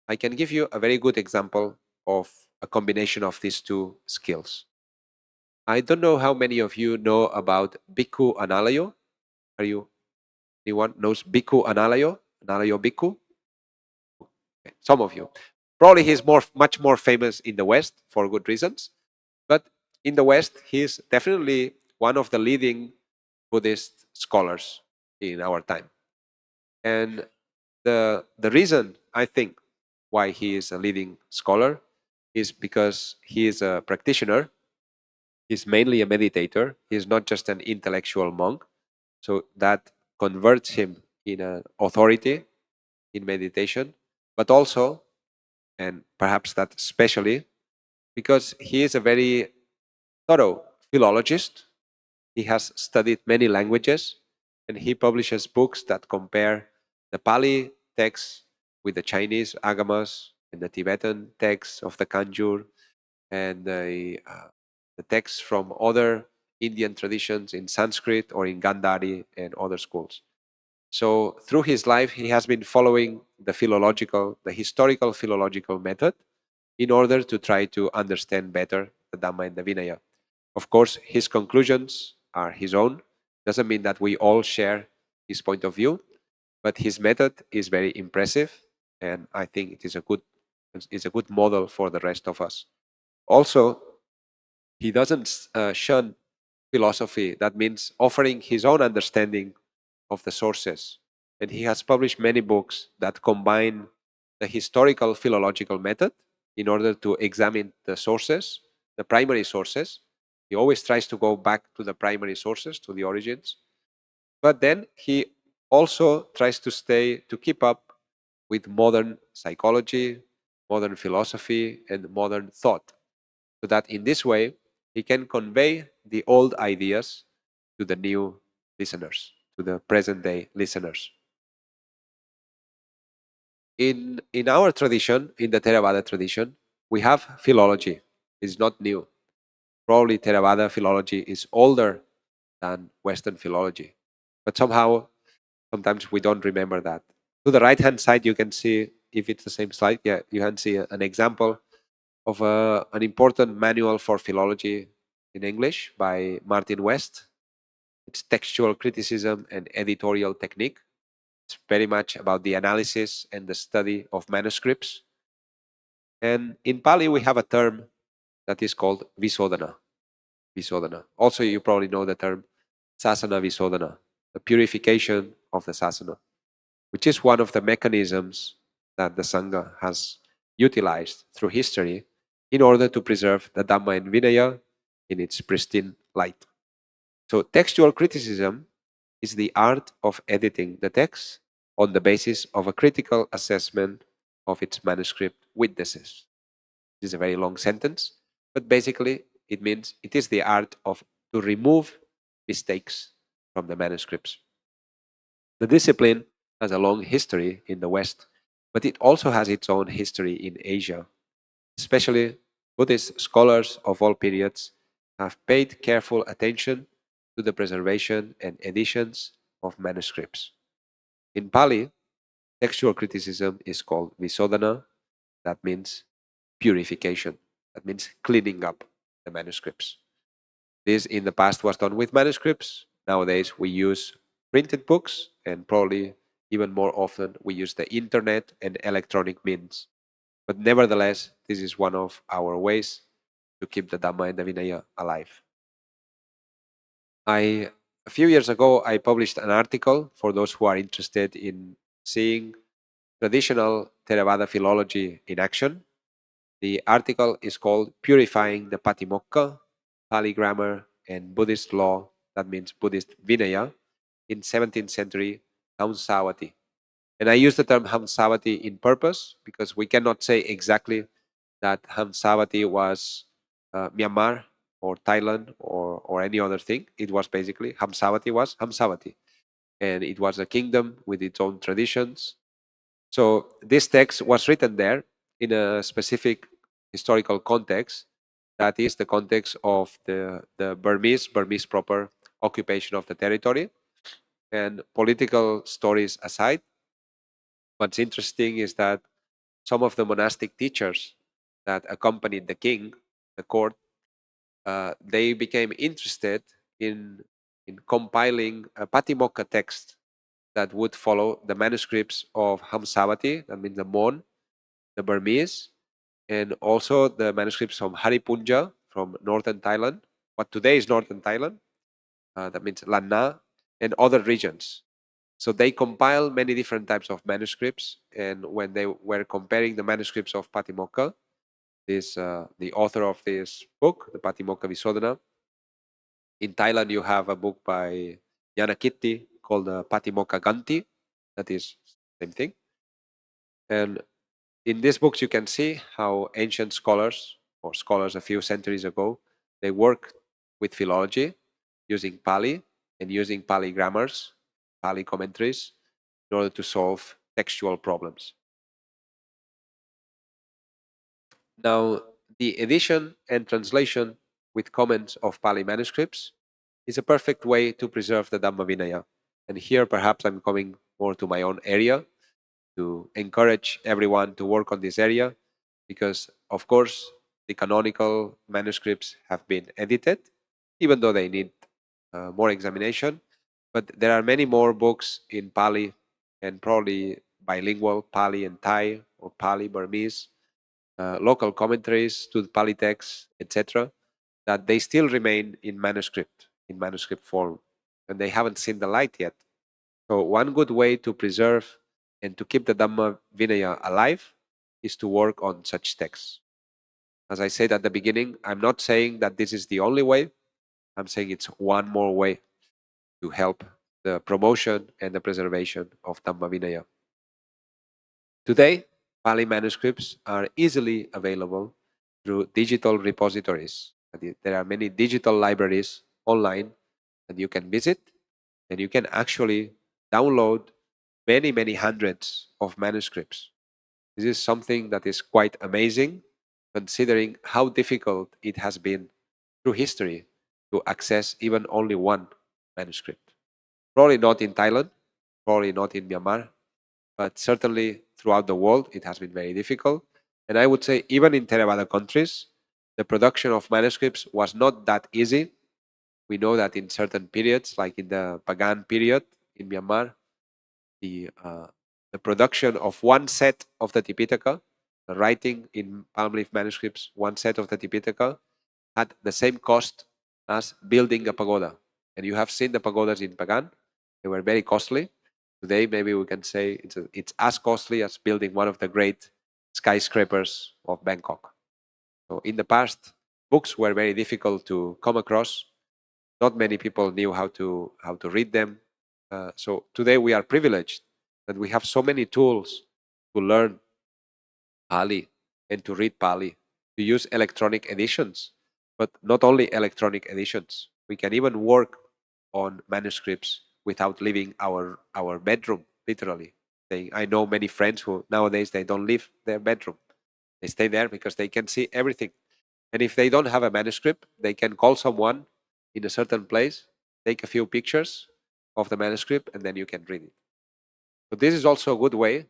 I can give you a very good example of a combination of these two skills. I don't know how many of you know about Bhikkhu Analayo. Anyone knows Bhikkhu Analayo? Analayo Bhikkhu? Okay, some of you. Probably he's much more famous in the West for good reasons. But in the West, he's definitely one of the leading Buddhist scholars in our time. And the reason I think why he is a leading scholar is because he is a practitioner. He's mainly a meditator. He's not just an intellectual monk. So that converts him in an authority in meditation, but also, and perhaps that especially, because he is a very thorough philologist. He has studied many languages, and he publishes books that compare the Pali texts with the Chinese agamas and the Tibetan texts of the Kanjur and the texts from other Indian traditions in Sanskrit or in Gandhari and other schools. So through his life, he has been following the historical philological method in order to try to understand better the Dhamma and the Vinaya. Of course, his conclusions are his own. Doesn't mean that we all share his point of view, but his method is very impressive, and I think it's a good model for the rest of us. Also, he doesn't shun philosophy. That means offering his own understanding of the sources. And he has published many books that combine the historical philological method in order to examine the sources, the primary sources. He always tries to go back to the primary sources, to the origins. But then he also tries to keep up with modern psychology, modern philosophy, and modern thought, so that in this way he can convey the old ideas to the new listeners, to the present day listeners. In our tradition, in the Theravada tradition, we have philology. It's not new. Probably Theravada philology is older than Western philology, but sometimes we don't remember that. To the right hand side, you can see, if it's the same slide, yeah, you can see an example of an important manual for philology in English by Martin West. It's textual criticism and editorial technique. It's very much about the analysis and the study of manuscripts. And in Pali, we have a term that is called visodhana. Visodhana. Also, you probably know the term sasana visodhana, the purification of the sasana, which is one of the mechanisms that the Sangha has utilized through history in order to preserve the Dhamma and Vinaya in its pristine light. So, textual criticism is the art of editing the text on the basis of a critical assessment of its manuscript witnesses. This is a very long sentence, but basically it means it is the art of to remove mistakes from the manuscripts. The discipline has a long history in the West, but it also has its own history in Asia. Especially Buddhist scholars of all periods have paid careful attention to the preservation and editions of manuscripts. In Pali, textual criticism is called visodhana. That means purification. That means cleaning up the manuscripts. This in the past was done with manuscripts. Nowadays we use printed books, and probably even more often we use the internet and electronic means. But nevertheless, this is one of our ways to keep the Dhamma and the Vinaya alive. A few years ago, I published an article for those who are interested in seeing traditional Theravada philology in action. The article is called Purifying the Patimokkha, Pali Grammar and Buddhist Law, that means Buddhist Vinaya, in 17th century Hamsavati. And I use the term Hamsavati in purpose because we cannot say exactly that Hamsavati was Myanmar or Thailand or any other thing. It was basically Hamsavati was Hamsavati. And it was a kingdom with its own traditions. So this text was written there in a specific historical context, that is the context of the Burmese proper occupation of the territory. And political stories aside, what's interesting is that some of the monastic teachers that accompanied the king, the court, they became interested in compiling a Patimokkha text that would follow the manuscripts of Hamsavati, that means the Mon, the Burmese, and also the manuscripts from Haripunja from northern Thailand, what today is northern Thailand, that means Lanna, and other regions. So they compiled many different types of manuscripts, and when they were comparing the manuscripts of Patimokkha, the author of this book, the Patimokkha Visodhana, in Thailand you have a book by Yanakitti called the Patimokkha Ganti, that is same thing. And in these books, you can see how ancient scholars, or scholars a few centuries ago, they worked with philology using Pali and using Pali grammars, Pali commentaries, in order to solve textual problems. Now, the edition and translation with comments of Pali manuscripts is a perfect way to preserve the Dhamma Vinaya. And here, perhaps I'm coming more to my own area to encourage everyone to work on this area, because, of course, the canonical manuscripts have been edited, even though they need more examination. But there are many more books in Pali, and probably bilingual Pali and Thai, or Pali Burmese, local commentaries to the Pali texts, etc., that they still remain in manuscript form, and they haven't seen the light yet. So one good way to preserve and to keep the Dhamma Vinaya alive is to work on such texts. As I said at the beginning, I'm not saying that this is the only way. I'm saying it's one more way to help the promotion and the preservation of Dhamma Vinaya. Today, Pali manuscripts are easily available through digital repositories. There are many digital libraries online that you can visit, and you can actually download many hundreds of manuscripts. This is something that is quite amazing, considering how difficult it has been through history to access even only one manuscript. Probably not in Thailand, probably not in Myanmar, but certainly throughout the world it has been very difficult. And I would say even in Theravada countries, the production of manuscripts was not that easy. We know that in certain periods, like in the Pagan period in Myanmar, the production of one set of the Tipitaka, the writing in palm leaf manuscripts, one set of the Tipitaka, had the same cost as building a pagoda. And you have seen the pagodas in Pagan; they were very costly. Today, maybe we can say it's as costly as building one of the great skyscrapers of Bangkok. So in the past, books were very difficult to come across. Not many people knew how to read them. So today we are privileged that we have so many tools to learn Pali and to read Pali, to use electronic editions, but not only electronic editions. We can even work on manuscripts without leaving our bedroom, literally. I know many friends who nowadays they don't leave their bedroom. They stay there because they can see everything. And if they don't have a manuscript, they can call someone in a certain place, take a few pictures of the manuscript, and then you can read it. So this is also a good way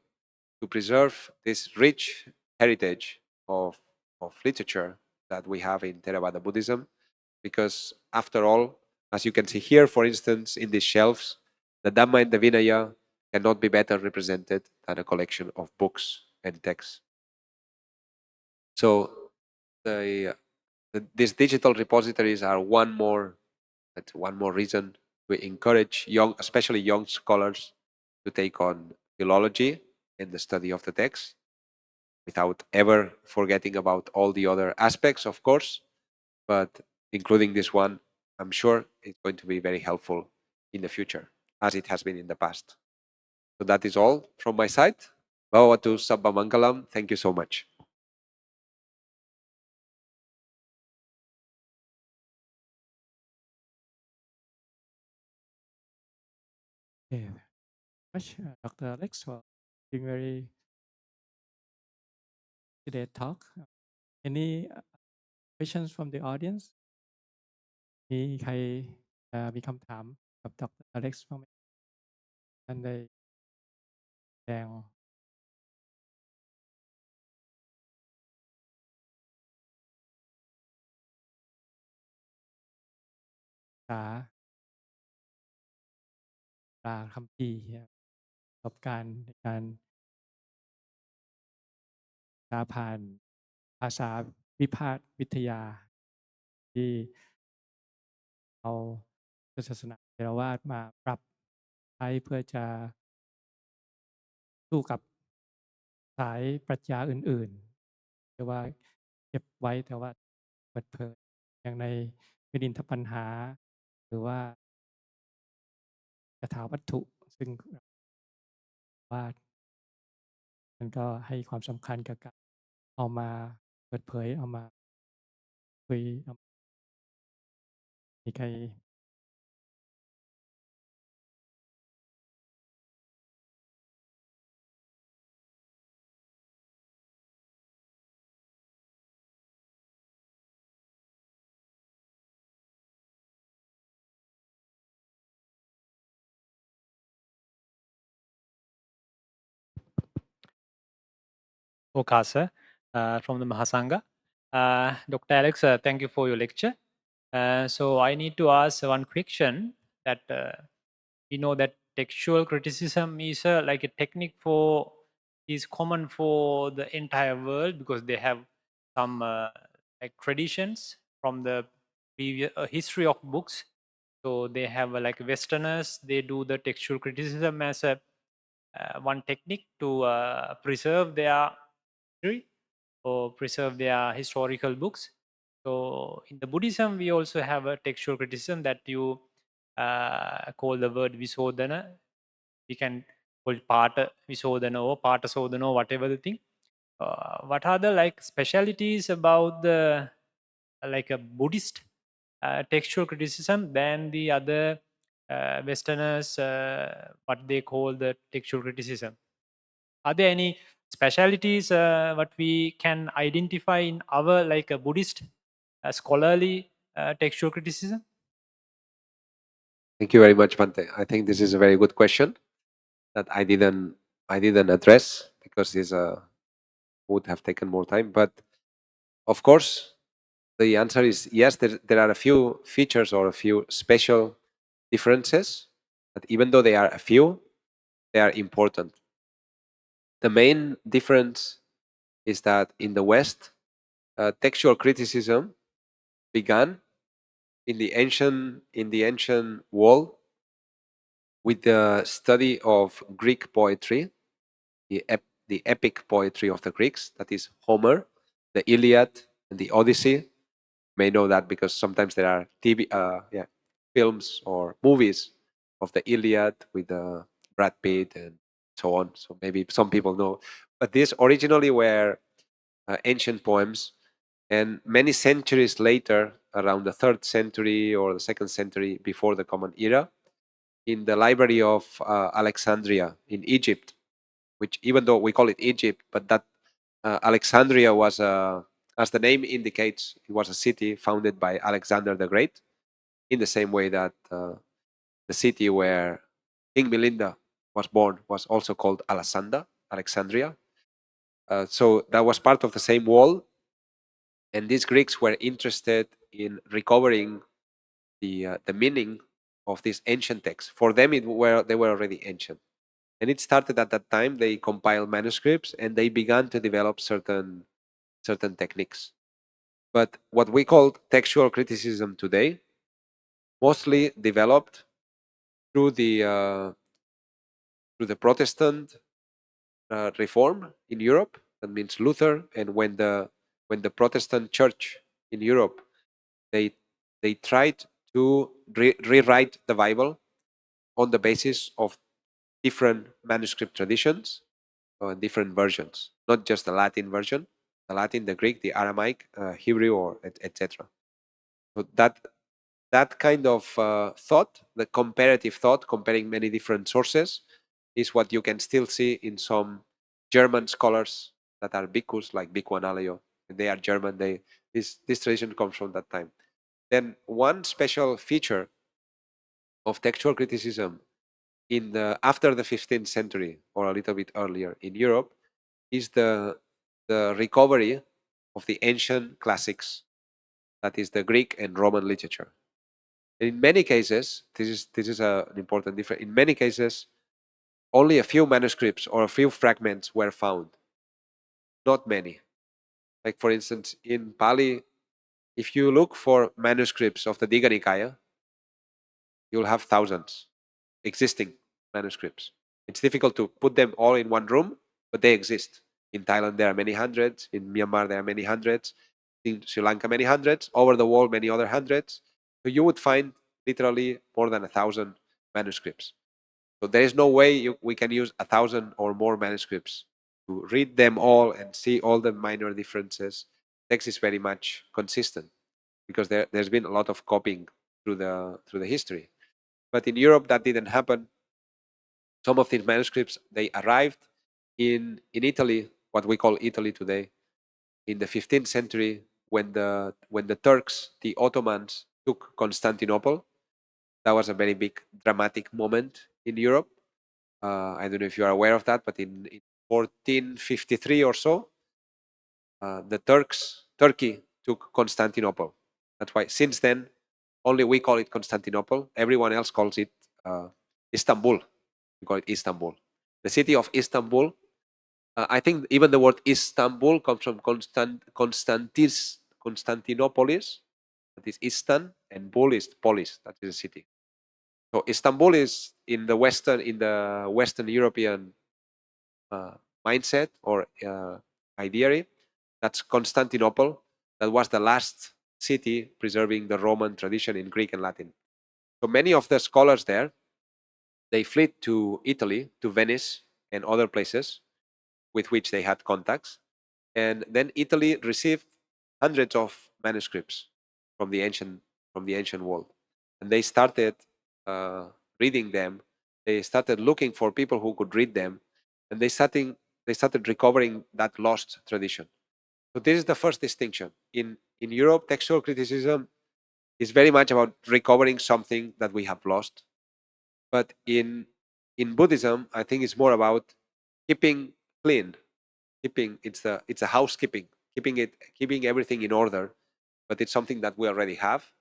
to preserve this rich heritage of literature that we have in Theravada Buddhism, because after all, as you can see here, for instance, in these shelves, the Dhamma and the Vinaya cannot be better represented than a collection of books and texts. So these digital repositories are one more reason to encourage especially young scholars, to take on philology and the study of the text, without ever forgetting about all the other aspects, of course, but including this one. I'm sure it's going to be very helpful in the future, as it has been in the past. So that is all from my side. Bhavatu Sabba Mangalam. Thank you so much. Okay, much, Dr. Alex, for doing very today talk. Any questions from the audience? มีใครมีคำถามกับดรอเล็กซ์บ้างไหมท่านได้แสดงษาคำพีร์ประสบการณ์ในการผ่านภาษาวิพากษ์วิทยาที่เอาศาสนาเทรวาสมาปรับใช้เพื่อจะสู้กับสายปรัชญาอื่นๆแต่ว่าเก็บไว้แต่ว่าเปิดเผยอย่างในมิลินทปัญหาหรือว่า คาถาวัตถุซึ่งวาดมันก็ให้ความสำคัญกับการเอามาเปิดเผยเอามาคุยมีใคร Okasa from the Mahasangha. Dr. Alex, thank you for your lecture. So I need to ask one question that we know that textual criticism is like a technique for is common for the entire world because they have some like traditions from the previous history of books. So they have like Westerners, they do the textual criticism as a one technique to preserve their history or preserve their historical books. So in the Buddhism, we also have a textual criticism that you call the word Visodhana. We can call it Pata Visodhana or Pata Sodhana or whatever the thing. What are the like specialities about the like a Buddhist textual criticism than the other Westerners, what they call the textual criticism? Are there any specialities what we can identify in our like a Buddhist scholarly textual criticism? Thank you very much, Bante. I think this is a very good question that I didn't address because this would have taken more time. But of course, the answer is yes. There are a few features or a few special differences, but even though they are a few, they are important. The main difference is that in the West, textual criticism began in the ancient world with the study of Greek poetry, the epic poetry of the Greeks, that is Homer, the Iliad, and the Odyssey. You may know that because sometimes there are films or movies of the Iliad with Brad Pitt and so on. So maybe some people know, but these originally were ancient poems, and many centuries later, around the 3rd century or the 2nd century before the Common Era, in the library of Alexandria in Egypt, which even though we call it Egypt, but that Alexandria was, as the name indicates, it was a city founded by Alexander the Great, in the same way that the city where King Melinda was born was also called Alexandria. So that was part of the same wall, and these Greeks were interested in recovering the meaning of these ancient texts. For them, they were already ancient. And it started at that time. They compiled manuscripts and they began to develop certain techniques. But what we call textual criticism today mostly developed through the Protestant reform in Europe. That means Luther, and when the Protestant Church in Europe they tried to rewrite the Bible on the basis of different manuscript traditions different versions, not just the Latin version, the Latin, the Greek, the Aramaic, Hebrew, or etc. So that kind of thought, the comparative thought, comparing many different sources, is what you can still see in some German scholars that are bhikkhus, like Bhikkhu Analayo. They are German. This tradition comes from that time. Then one special feature of textual criticism in after the 15th century or a little bit earlier in Europe is the recovery of the ancient classics, that is the Greek and Roman literature. In many cases, this is an important difference. In many cases, only a few manuscripts or a few fragments were found. Not many. Like for instance, in Pali, if you look for manuscripts of the Digha Nikaya, you'll have thousands existing manuscripts. It's difficult to put them all in one room, but they exist. In Thailand, there are many hundreds. In Myanmar, there are many hundreds. In Sri Lanka, many hundreds. Over the world, many other hundreds. So you would find literally more than 1,000 manuscripts. So there is no way we can use 1,000 or more manuscripts to read them all and see all the minor differences. Text is very much consistent because there's been a lot of copying through the history. But in Europe, that didn't happen. Some of these manuscripts, they arrived in Italy, what we call Italy today, in the 15th century when the Turks, the Ottomans, took Constantinople. That was a very big dramatic moment in Europe. I don't know if you are aware of that, but in 1453 or so, Turkey took Constantinople. That's why since then, only we call it Constantinople. Everyone else calls it Istanbul. We call it Istanbul. The city of Istanbul. I think even the word Istanbul comes from Constantinopolis. That is Istan, and Bul is polis. That is a city. So Istanbul is in the Western European mindset or ideary. That's Constantinople. That was the last city preserving the Roman tradition in Greek and Latin. So many of the scholars there, they fled to Italy, to Venice and other places with which they had contacts. And then Italy received hundreds of manuscripts from the ancient world. And they started reading them. They started looking for people who could read them. And they started recovering that lost tradition. So this is the first distinction. In Europe, textual criticism is very much about recovering something that we have lost. But in Buddhism, I think it's more about keeping clean. It's a housekeeping, keeping everything in order. But it's something that we already have,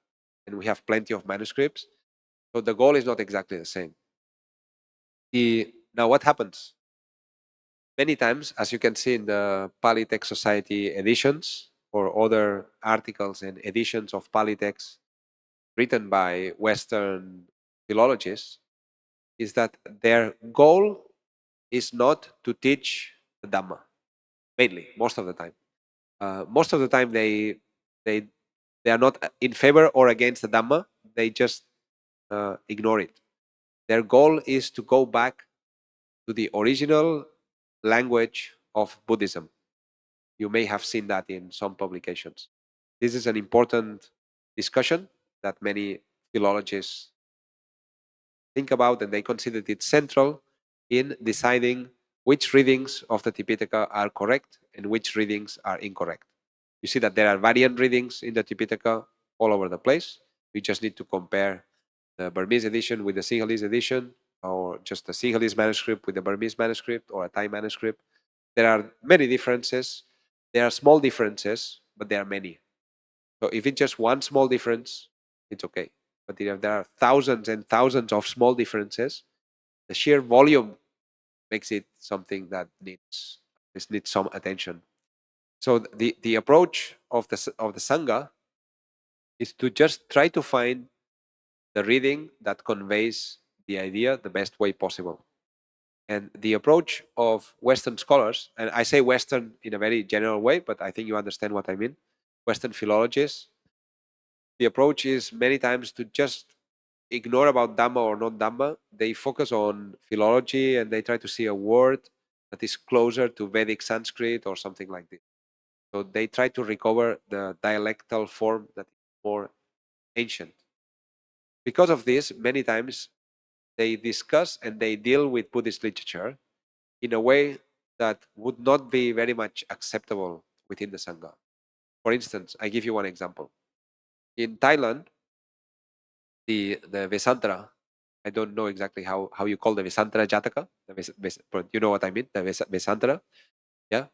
and we have plenty of manuscripts. So the goal is not exactly the same. Now what happens? Many times, as you can see in the Pali Text Society editions or other articles and editions of Pali texts written by Western philologists, is that their goal is not to teach the Dhamma, mainly, most of the time. Most of the time, they are not in favor or against the Dhamma. They just ignore it. Their goal is to go back to the original language of Buddhism. You may have seen that in some publications. This is an important discussion that many philologists think about, and they consider it central in deciding which readings of the Tipitaka are correct and which readings are incorrect. You see that there are variant readings in the Tipitaka all over the place. We just need to compare the Burmese edition with the Sinhalese edition, or just the Sinhalese manuscript with the Burmese manuscript, or a Thai manuscript. There are many differences. There are small differences, but there are many. So if it's just one small difference, it's okay. But if there are thousands and thousands of small differences, the sheer volume makes it something that needs some attention. So the approach of the Sangha is to just try to find the reading that conveys the idea the best way possible. And the approach of Western scholars, and I say Western in a very general way, but I think you understand what I mean, Western philologists, the approach is many times to just ignore about Dhamma or not Dhamma. They focus on philology and they try to see a word that is closer to Vedic Sanskrit or something like this. So they try to recover the dialectal form that is more ancient. Because of this, many times they discuss and they deal with Buddhist literature in a way that would not be very much acceptable within the Sangha. For instance, I give you one example. In Thailand, the Vesantara, I don't know exactly how you call the Vesantara Jataka, but you know what I mean, the Vesantara. Yeah,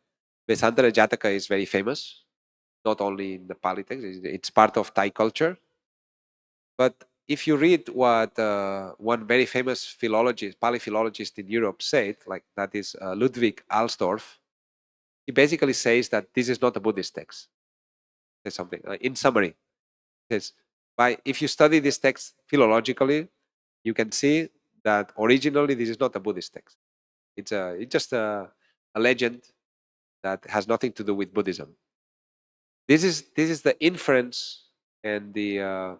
Vesantara Jataka is very famous, not only in the Pali text, it's part of Thai culture. But if you read what one very famous philologist, Pali philologist in Europe said, like that is Ludwig Alsdorf, he basically says that this is not a Buddhist text. Says something in summary. Says, if you study this text philologically, you can see that originally this is not a Buddhist text. It's just a legend that has nothing to do with Buddhism. This is the inference and the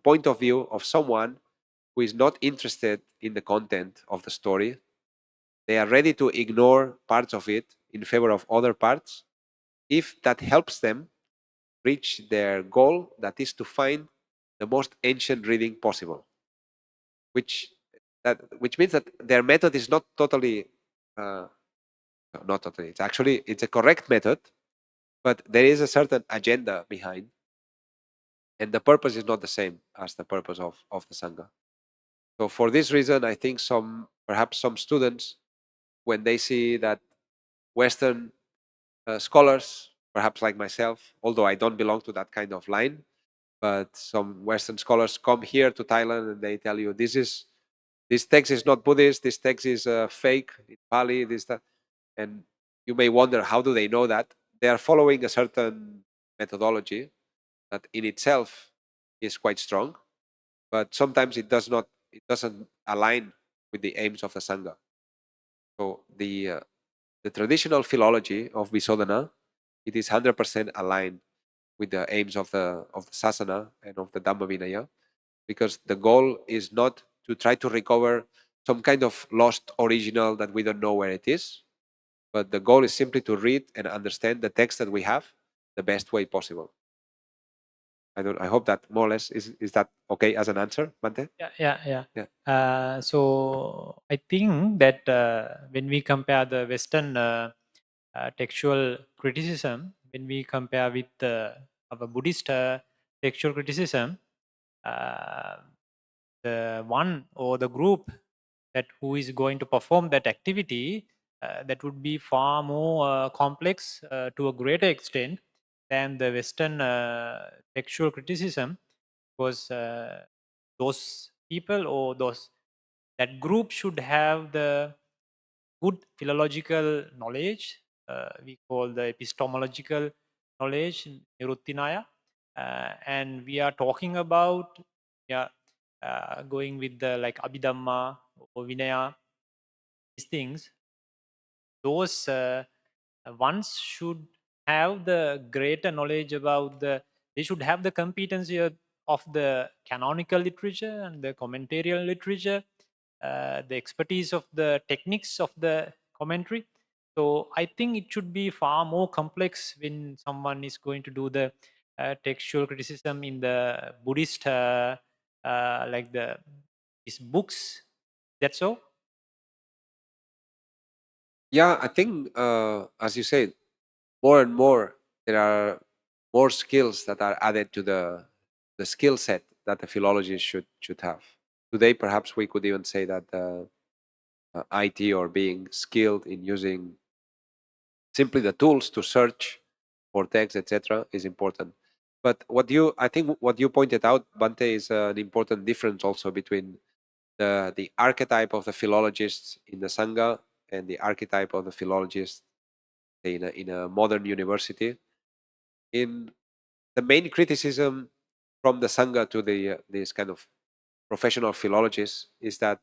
point of view of someone who who is not interested in the content of the story, they are ready to ignore parts of it in favor of other parts if that helps them reach their goal, that is to find the most ancient reading possible, which means that their method is not totally not totally, it's a correct method, but there is a certain agenda behind, and the purpose is not the same as the purpose of the Sangha. So for this reason, I think perhaps some students, when they see that Western scholars, perhaps like myself, although I don't belong to that kind of line, but some Western scholars come here to Thailand and they tell you this text is not Buddhist, this text is fake, it's Pali, that, and you may wonder, how do they know that? They are following a certain methodology that in itself is quite strong, but sometimes it doesn't align with the aims of the Sangha. So the traditional philology of Visodhana, it is 100% aligned with the aims of the Sasana and of the Dhamma Vinaya, because the goal is not to try to recover some kind of lost original that we don't know where it is, but the goal is simply to read and understand the text that we have the best way possible. I hope that more or less is that okay as an answer, Bante? Yeah. So I think that when we compare the Western textual criticism, when we compare with our Buddhist textual criticism, the one or the group that who is going to perform that activity, that would be far more complex to a greater extent than the Western textual criticism, because those people or that group should have the good philological knowledge, we call the epistemological knowledge, niruttinaya, and we are talking about going with the like Abhidhamma or Vinaya, these things. Those ones should have the greater knowledge about they should have the competency of the canonical literature and the commentarial literature, the expertise of the techniques of the commentary. So I think it should be far more complex when someone is going to do the textual criticism in the Buddhist like these books. That's so. Yeah, I think as you said, more and more there are more skills that are added to the skill set that the philologist should have. Today, perhaps we could even say that IT or being skilled in using simply the tools to search for text, etc., is important. But I think what you pointed out, Bante, is an important difference also between the archetype of the philologist in the Sangha and the archetype of the philologist in a modern university. In the main criticism from the Sangha to these kind of professional philologists is that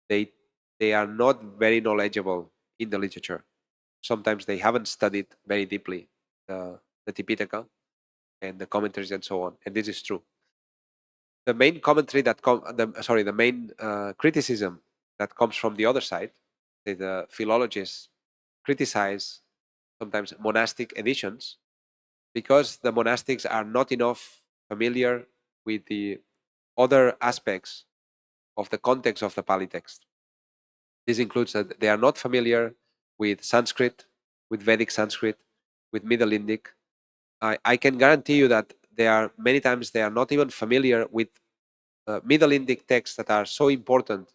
they are not very knowledgeable in the literature. Sometimes they haven't studied very deeply the Tipitaka and the commentaries and so on, and this is true. The main commentary the main criticism that comes from the other side, the philologists criticize sometimes monastic editions because the monastics are not enough familiar with the other aspects of the context of the Pali text. This includes that they are not familiar with Sanskrit, with Vedic Sanskrit, with Middle Indic. I can guarantee you that many times they are not even familiar with Middle Indic texts that are so important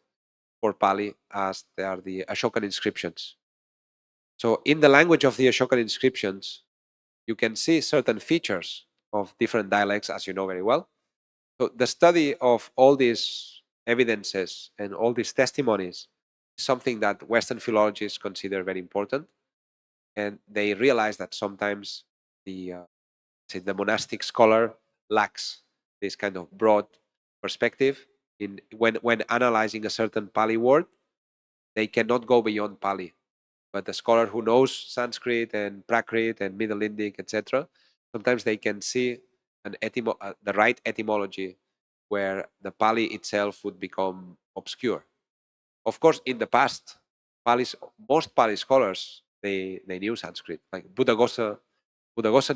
for Pali as they are the Ashokan inscriptions. So in the language of the Ashokan inscriptions, you can see certain features of different dialects, as you know very well. So the study of all these evidences and all these testimonies is something that Western philologists consider very important, and they realize that sometimes the monastic scholar lacks this kind of broad perspective in when analyzing a certain Pali word. They cannot go beyond Pali, but the scholar who knows Sanskrit and Prakrit and Middle Indic, etc., sometimes they can see the right etymology where the Pali itself would become obscure. Of course, in the past, most Pali scholars they knew Sanskrit. Like Buddhaghosa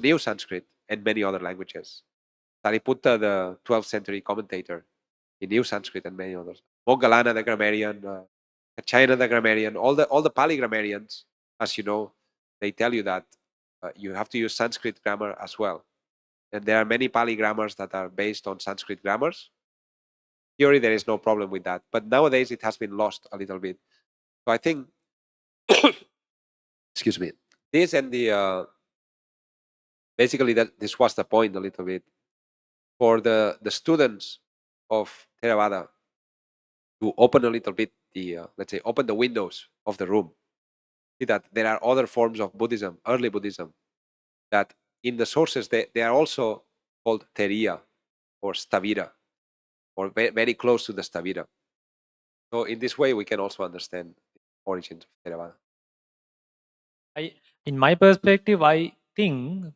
knew Sanskrit and many other languages. Sariputta, the 12th century commentator, he knew Sanskrit and many others. Moggallana, the grammarian, Kachayana, the grammarian, all the Pali grammarians, as you know, they tell you that you have to use Sanskrit grammar as well. And there are many Pali grammars that are based on Sanskrit grammars. Theory, there is no problem with that. But nowadays, it has been lost a little bit. So I think, excuse me, this and the basically this was the point a little bit for the students of Theravada to open a little bit the let's say open the windows of the room. See that there are other forms of Buddhism, early Buddhism, that in the sources they are also called Teriya or Stavira, or very close to the Stavira. So in this way, we can also understand the origins of Theravada. In my perspective, I think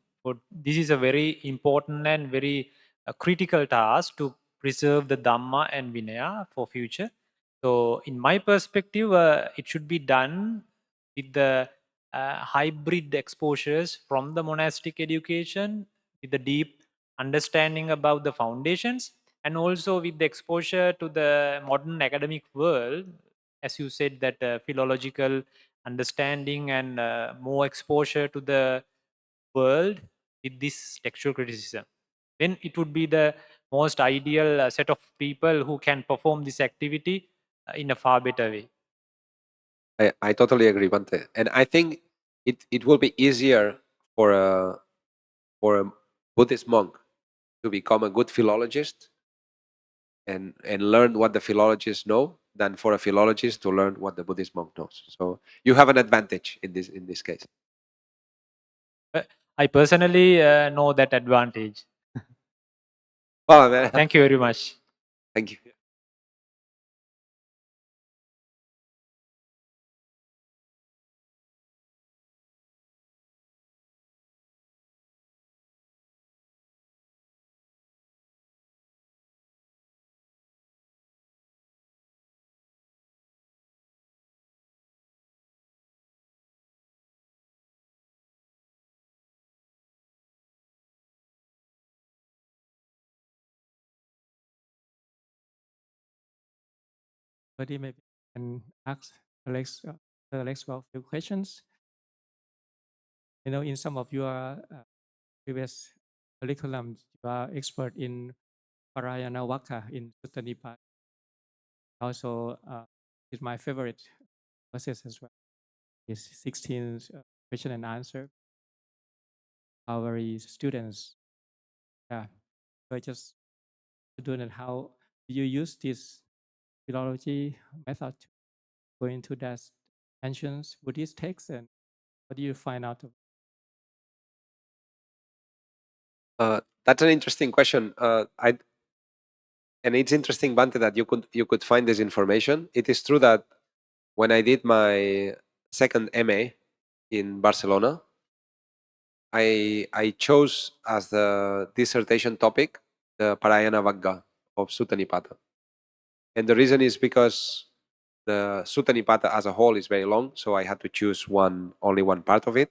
this is a very important and very critical task to preserve the Dhamma and Vinaya for future. So, in my perspective, it should be done with the hybrid exposures from the monastic education, with the deep understanding about the foundations, and also with the exposure to the modern academic world, as you said, that philological understanding and more exposure to the world with this textual criticism. Then it would be the most ideal set of people who can perform this activity in a far better way. I totally agree, Bante. And I think it will be easier for a Buddhist monk to become a good philologist and learn what the philologists know than for a philologist to learn what the Buddhist monk knows. So you have an advantage in this case. I personally know that advantage. Well, Thank you very much. thank you. Buddy, maybe I can ask Alex about a few questions. You know, in some of your previous curriculums, you are expert in Parayana Vaka in Sutta Nipata. Also, is my favorite process as well. Is 16 question and answer. Our students, yeah. So I just to know how do you use this philology method to go into that ancient Buddhist texts, and what do you find out? That's an interesting question. And it's interesting, Bante, that you could find this information. It is true that when I did my second MA in Barcelona, I chose as the dissertation topic the Parayana Vagga of Sutta Nipata. And the reason is because the Sutta Nipata as a whole is very long, so I had to choose only one part of it.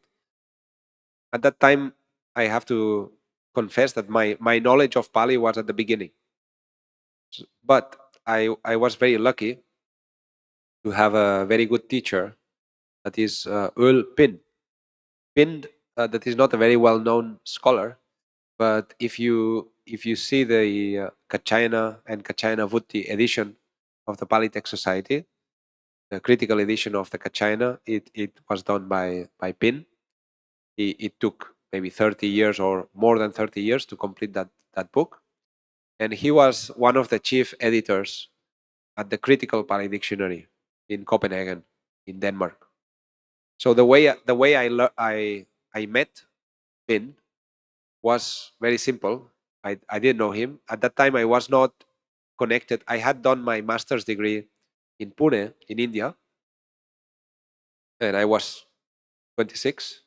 At that time, I have to confess that my knowledge of Pali was at the beginning. But I was very lucky to have a very good teacher, that is Earl Pin. Pin, that is not a very well-known scholar, but if you see the Kachayana and Kachayana Vutti edition of the Pali Text Society, the critical edition of the Kachayana, it was done by Pin. It took maybe 30 years or more than 30 years to complete that book. And he was one of the chief editors at the Critical Pali Dictionary in Copenhagen, in Denmark. So the way I met Pin was very simple. I didn't know him. At that time, I was not connected. I had done my master's degree in Pune, in India, and I was 26.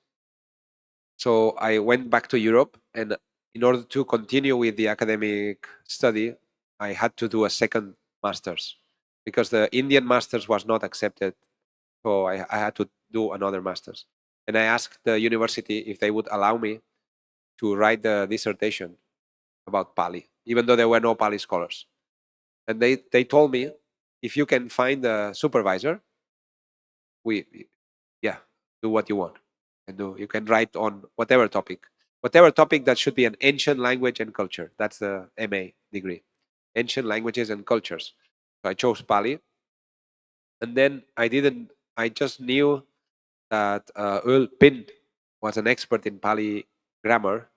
So I went back to Europe, and in order to continue with the academic study, I had to do a second master's because the Indian master's was not accepted. So I had to do another master's. And I asked the university if they would allow me to write the dissertation about Pali, even though there were no Pali scholars. And they told me, if you can find a supervisor, yeah, do what you want. And you can write on whatever topic that should be an ancient language and culture. That's the MA degree, ancient languages and cultures. So I chose Pali. And then I just knew that Earl Pind was an expert in Pali grammar,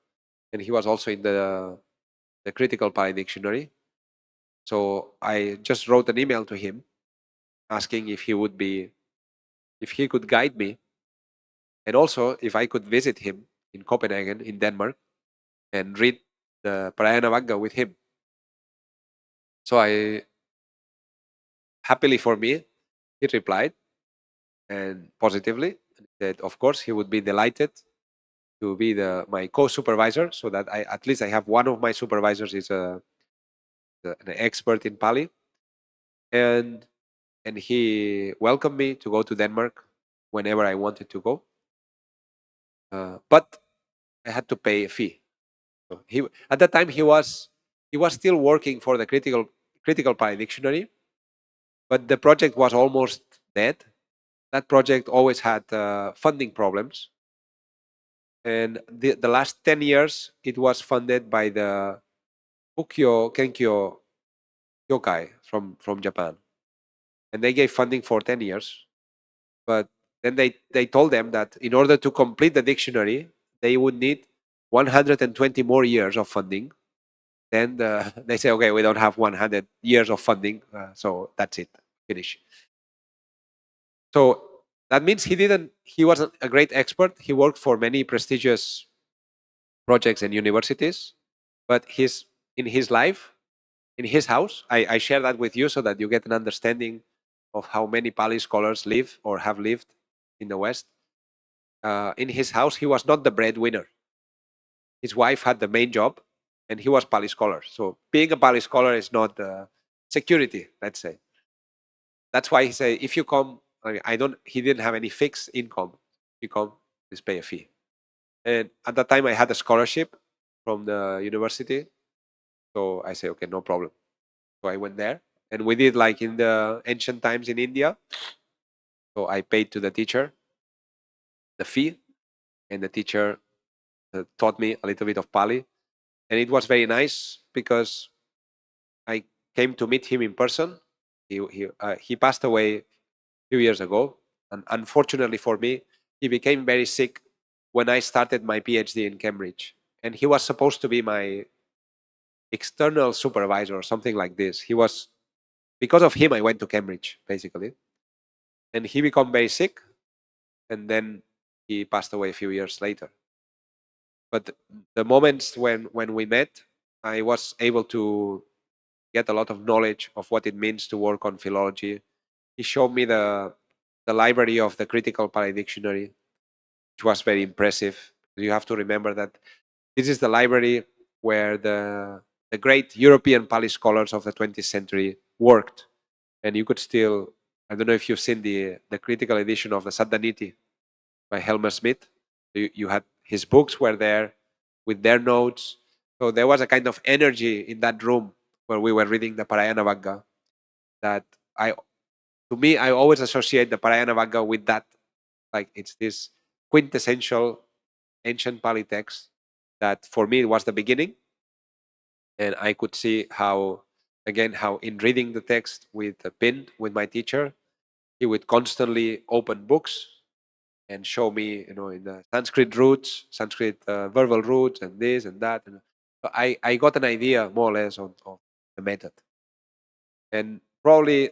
and he was also in the critical Pali dictionary. So I just wrote an email to him asking if he could guide me, and also if I could visit him in Copenhagen, in Denmark, and read the Parayanavagga with him. So happily for me, he replied, and positively, that of course he would be delighted to be my co-supervisor, so that at least I have one of my supervisors is an expert in Pali, and he welcomed me to go to Denmark whenever I wanted to go. But I had to pay a fee. So at that time he was still working for the critical Pali dictionary, but the project was almost dead. That project always had funding problems, and the last 10 years it was funded by the Bukyo Kenkyo Yokai from Japan, and they gave funding for 10 years. But then they told them that in order to complete the dictionary, they would need 120 more years of funding. Then they say, okay, we don't have 100 years of funding, so that's it, finish. So that means he wasn't a great expert. He worked for many prestigious projects and universities, but in his life, in his house, I share that with you so that you get an understanding of how many Pali scholars live or have lived in the West. In his house, he was not the breadwinner. His wife had the main job, and he was Pali scholar. So being a Pali scholar is not security, let's say. That's why he said, if you come, he didn't have any fixed income. If you come, just pay a fee. And at that time, I had a scholarship from the university. So I said, okay, no problem. So I went there, and we did like in the ancient times in India. So I paid to the teacher the fee, and the teacher taught me a little bit of Pali. And it was very nice because I came to meet him in person. He passed away a few years ago, and unfortunately for me, he became very sick when I started my PhD in Cambridge. And he was supposed to be my external supervisor or something like this. Because of him, I went to Cambridge, basically. And he became very sick, and then he passed away a few years later. But the moments when we met, I was able to get a lot of knowledge of what it means to work on philology. He showed me the library of the critical Pali dictionary, which was very impressive. You have to remember that this is the library where the great European Pali scholars of the 20th century worked. And you could still, I don't know if you've seen the critical edition of the Saddhaniti by Helmer Smith. You had his books were there with their notes. So there was a kind of energy in that room where we were reading the Parayanavagga that to me, I always associate the Parayanavagga with that. Like it's this quintessential ancient Pali text that for me was the beginning. And I could see how in reading the text with the Pind, with my teacher, he would constantly open books and show me, in the Sanskrit roots, Sanskrit verbal roots, and this and that. And so I got an idea more or less of the method. And probably,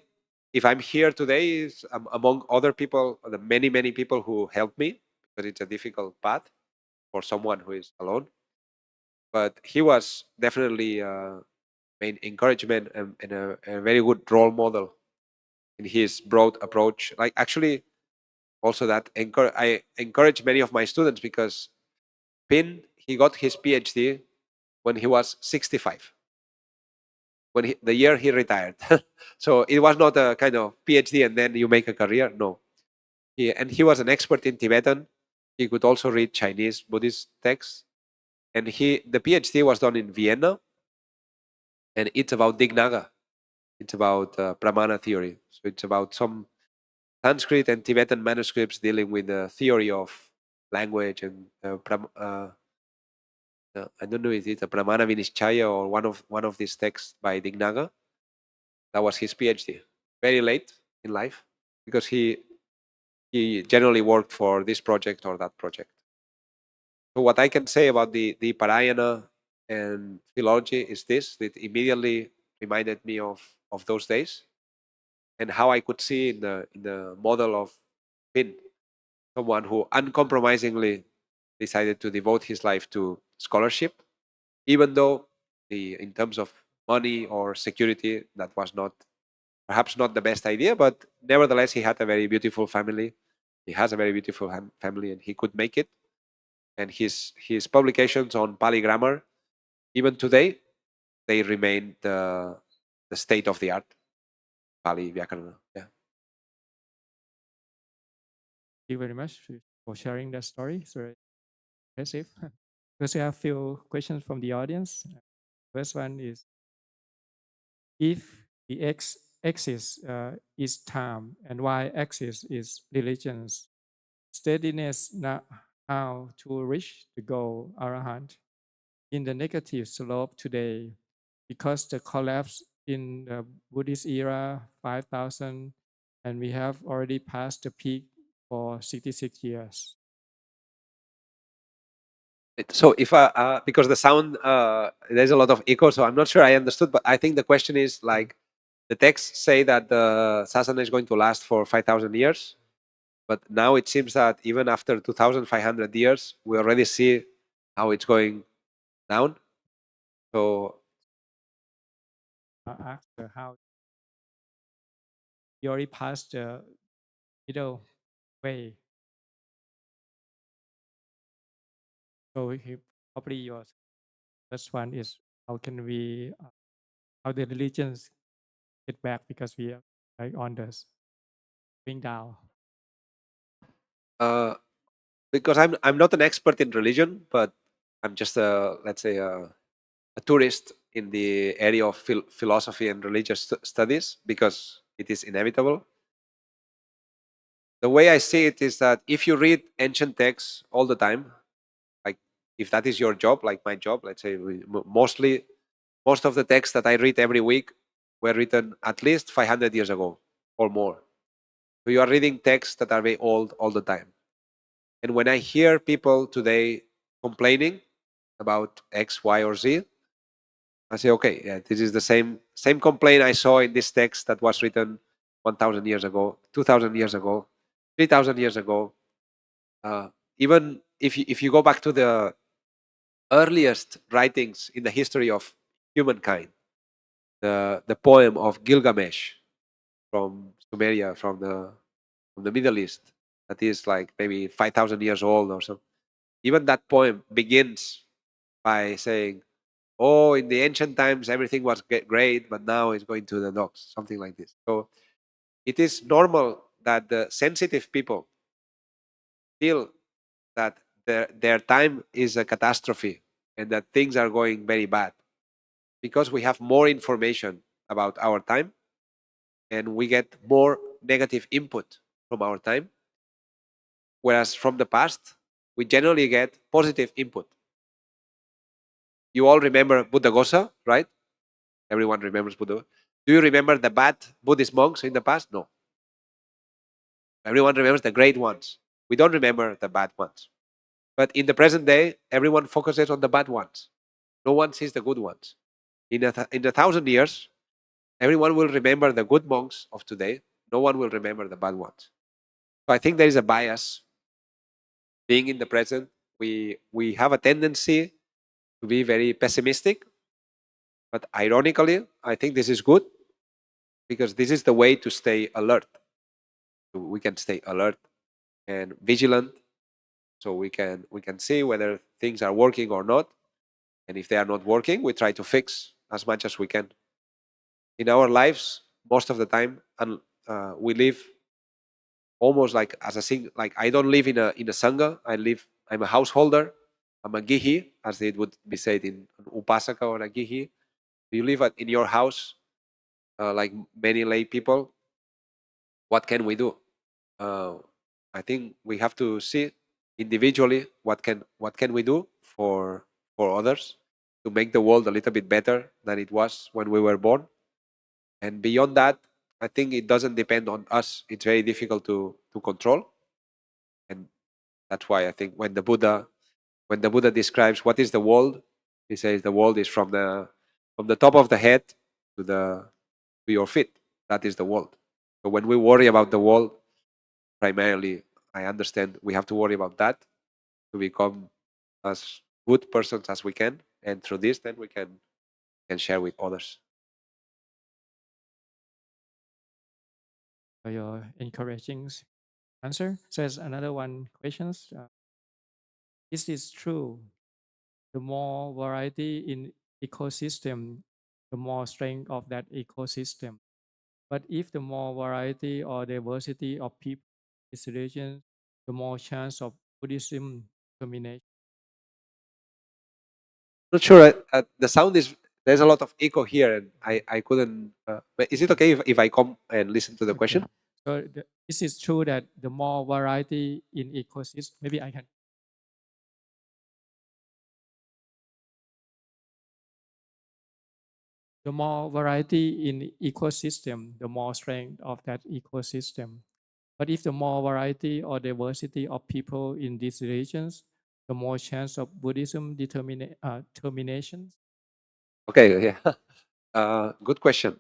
if I'm here today, is among other people, the many people who helped me, because it's a difficult path for someone who is alone. But he was definitely main encouragement and a very good role model in his broad approach. Like actually, also that I encourage many of my students because he got his PhD when he was 65. the year he retired. So it was not a kind of PhD and then you make a career. No, he was an expert in Tibetan. He could also read Chinese Buddhist texts, and the PhD was done in Vienna, and it's about Dignaga. It's about Pramana theory. So it's about some Sanskrit and Tibetan manuscripts dealing with the theory of language and I don't know if it's a Pramana Vinishchaya or one of these texts by Dignaga. That was his PhD. Very late in life because he generally worked for this project or that project. So what I can say about the Parayana and philology is this: it immediately reminded me of those days and how I could see in the model of Finn, someone who uncompromisingly decided to devote his life to scholarship, even though in terms of money or security, that was perhaps not the best idea, but nevertheless, he had a very beautiful family. He has a very beautiful family, and he could make it. And his publications on Pali grammar, even today, they remain the state of the art. Pali Vyakarana. Yeah. Thank you very much for sharing that story. It's very impressive. Because we have a few questions from the audience. First one is, if the axis is time and y-axis is religions, steadiness not how to reach the goal arahant in the negative slope today, because the collapse in the Buddhist era 5,000 and we have already passed the peak for 66 years. So if because the sound there's a lot of echo, so I'm not sure I understood, but I think the question is like, the texts say that the sasana is going to last for 5,000 years, but now it seems that even after 2,500 years, we already see how it's going down. So After how you already passed the middle way, so probably your first one is, how can we how the religions get back, because we are like on the going down. because I'm not an expert in religion, but I'm just let's say a tourist in the area of philosophy and religious studies, because it is inevitable. The way I see it is that if you read ancient texts all the time, like if that is your job, like my job, let's say most of the texts that I read every week were written at least 500 years ago or more. So you are reading texts that are very old all the time. And when I hear people today complaining about X, Y, or Z, I say, okay, yeah, this is the same complaint I saw in this text that was written 1,000 years ago, 2,000 years ago, 3,000 years ago. Even if you go back to the earliest writings in the history of humankind, the poem of Gilgamesh from Sumeria, from the Middle East, that is like maybe 5,000 years old or so. Even that poem begins by saying, "Oh, in the ancient times everything was great, but now it's going to the dogs," something like this. So it is normal that the sensitive people feel that their time is a catastrophe and that things are going very bad, because we have more information about our time and we get more negative input from our time, whereas from the past we generally get positive input. You all remember Buddhaghosa, right? Everyone remembers Buddha. Do you remember the bad Buddhist monks in the past? No. Everyone remembers the great ones. We don't remember the bad ones. But in the present day, everyone focuses on the bad ones. No one sees the good ones. In a 1,000 years, everyone will remember the good monks of today. No one will remember the bad ones. So I think there is a bias. Being in the present, we have a tendency to be very pessimistic. But ironically, I think this is good, because this is the way to stay alert. We can stay alert and vigilant, so we can see whether things are working or not, and if they are not working, we try to fix as much as we can. in our lives most of the time, and we live almost like as a like I don't live in a sangha. I'm a householder. I'm a gihi, as it would be said in an upasaka or a gihi. You live in your house, like many lay people. What can we do? I think we have to see individually what can we do for others to make the world a little bit better than it was when we were born. And beyond that, I think it doesn't depend on us. It's very difficult to control. And that's why I think when the Buddha describes what is the world, he says the world is from the top of the head to your feet. That is the world. So when we worry about the world, primarily, I understand we have to worry about that to become as good persons as we can, and through this, then we can share with others. For your encouraging answer. Says another one questions. Is this true? The more variety in ecosystem, the more strength of that ecosystem. But if the more variety or diversity of people in this region, the more chance of Buddhism domination. Not sure. The sound is there's a lot of echo here, and I couldn't. But is it okay if I come and listen to the Okay. question? So is it true that the more variety in ecosystem, maybe I can. The more variety in ecosystem, the more strength of that ecosystem. But if the more variety or diversity of people in these regions, the more chance of Buddhism termination. Okay. Yeah. Good question.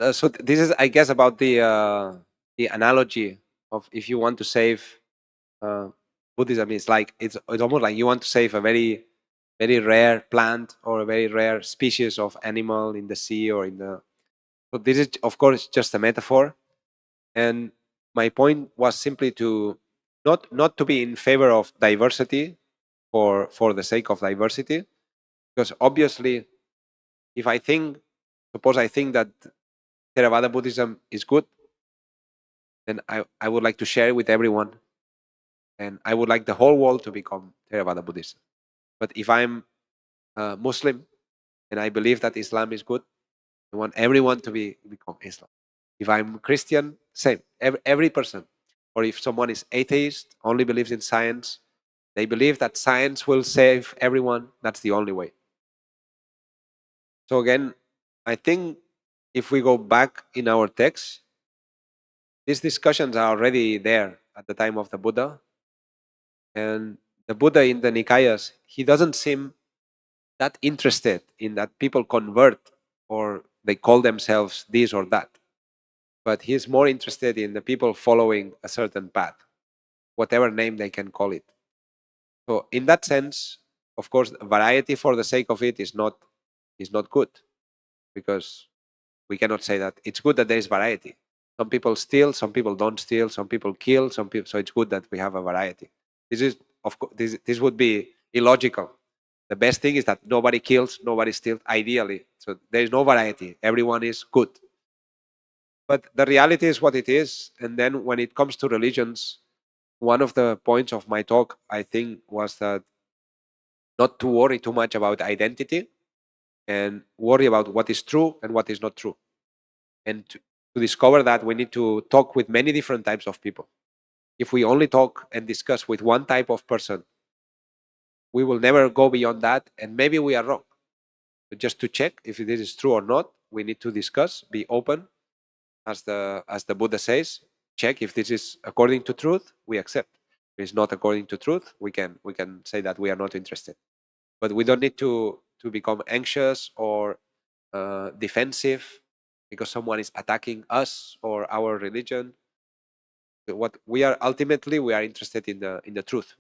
So this is, I guess, about the analogy of if you want to save uh, Buddhism. It's almost like you want to save a very rare plant or a very rare species of animal in the sea or in the. So this is, of course, just a metaphor, and my point was simply to not to be in favor of diversity for the sake of diversity, because obviously, if suppose I think that Theravada Buddhism is good, then I would like to share it with everyone, and I would like the whole world to become Theravada Buddhism. But if I'm Muslim and I believe that Islam is good, I want everyone to become Islam. If I'm Christian, same. Every person. Or if someone is atheist, only believes in science, they believe that science will save everyone. That's the only way. So again, I think if we go back in our text, these discussions are already there at the time of the Buddha. And the Buddha in the Nikayas, he doesn't seem that interested in that people convert or they call themselves this or that. But he's more interested in the people following a certain path, whatever name they can call it. So in that sense, of course, variety for the sake of it is not good, because we cannot say that it's good that there is variety. Some people steal, some people don't steal, some people kill, some people. So it's good that we have a variety. This is, of course, this would be illogical. The best thing is that nobody kills, nobody steals, ideally. So there is no variety. Everyone is good. But the reality is what it is. And then when it comes to religions, one of the points of my talk, I think, was that not to worry too much about identity and worry about what is true and what is not true. And to discover that, we need to talk with many different types of people. If we only talk and discuss with one type of person, we will never go beyond that, and maybe we are wrong. But just to check if this is true or not, we need to discuss, be open, as the Buddha says. Check if this is according to truth, we accept. If it's not according to truth, we can say that we are not interested. But we don't need to become anxious or defensive because someone is attacking us or our religion. What we are ultimately, we are interested in the truth.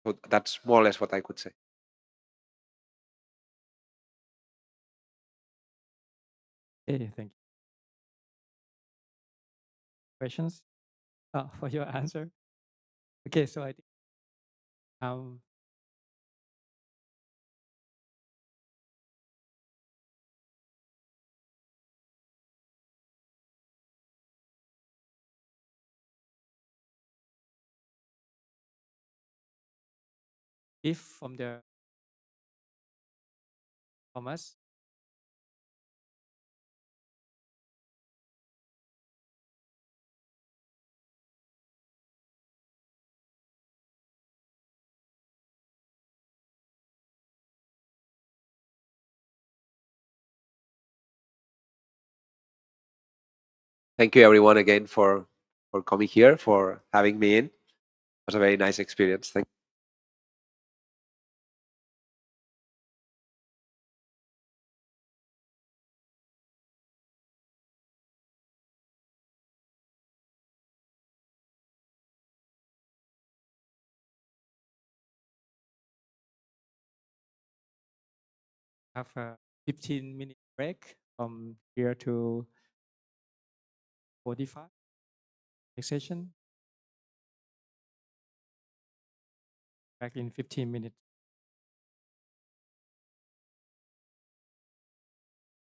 So that's more or less what I could say. Okay, thank you. Questions for your answer. Okay, so I think um, if from us, Thank you everyone again for coming here, for having me in. It was a very nice experience. Thank have a 15-minute break from here to 45 next session. Back in 15 minutes.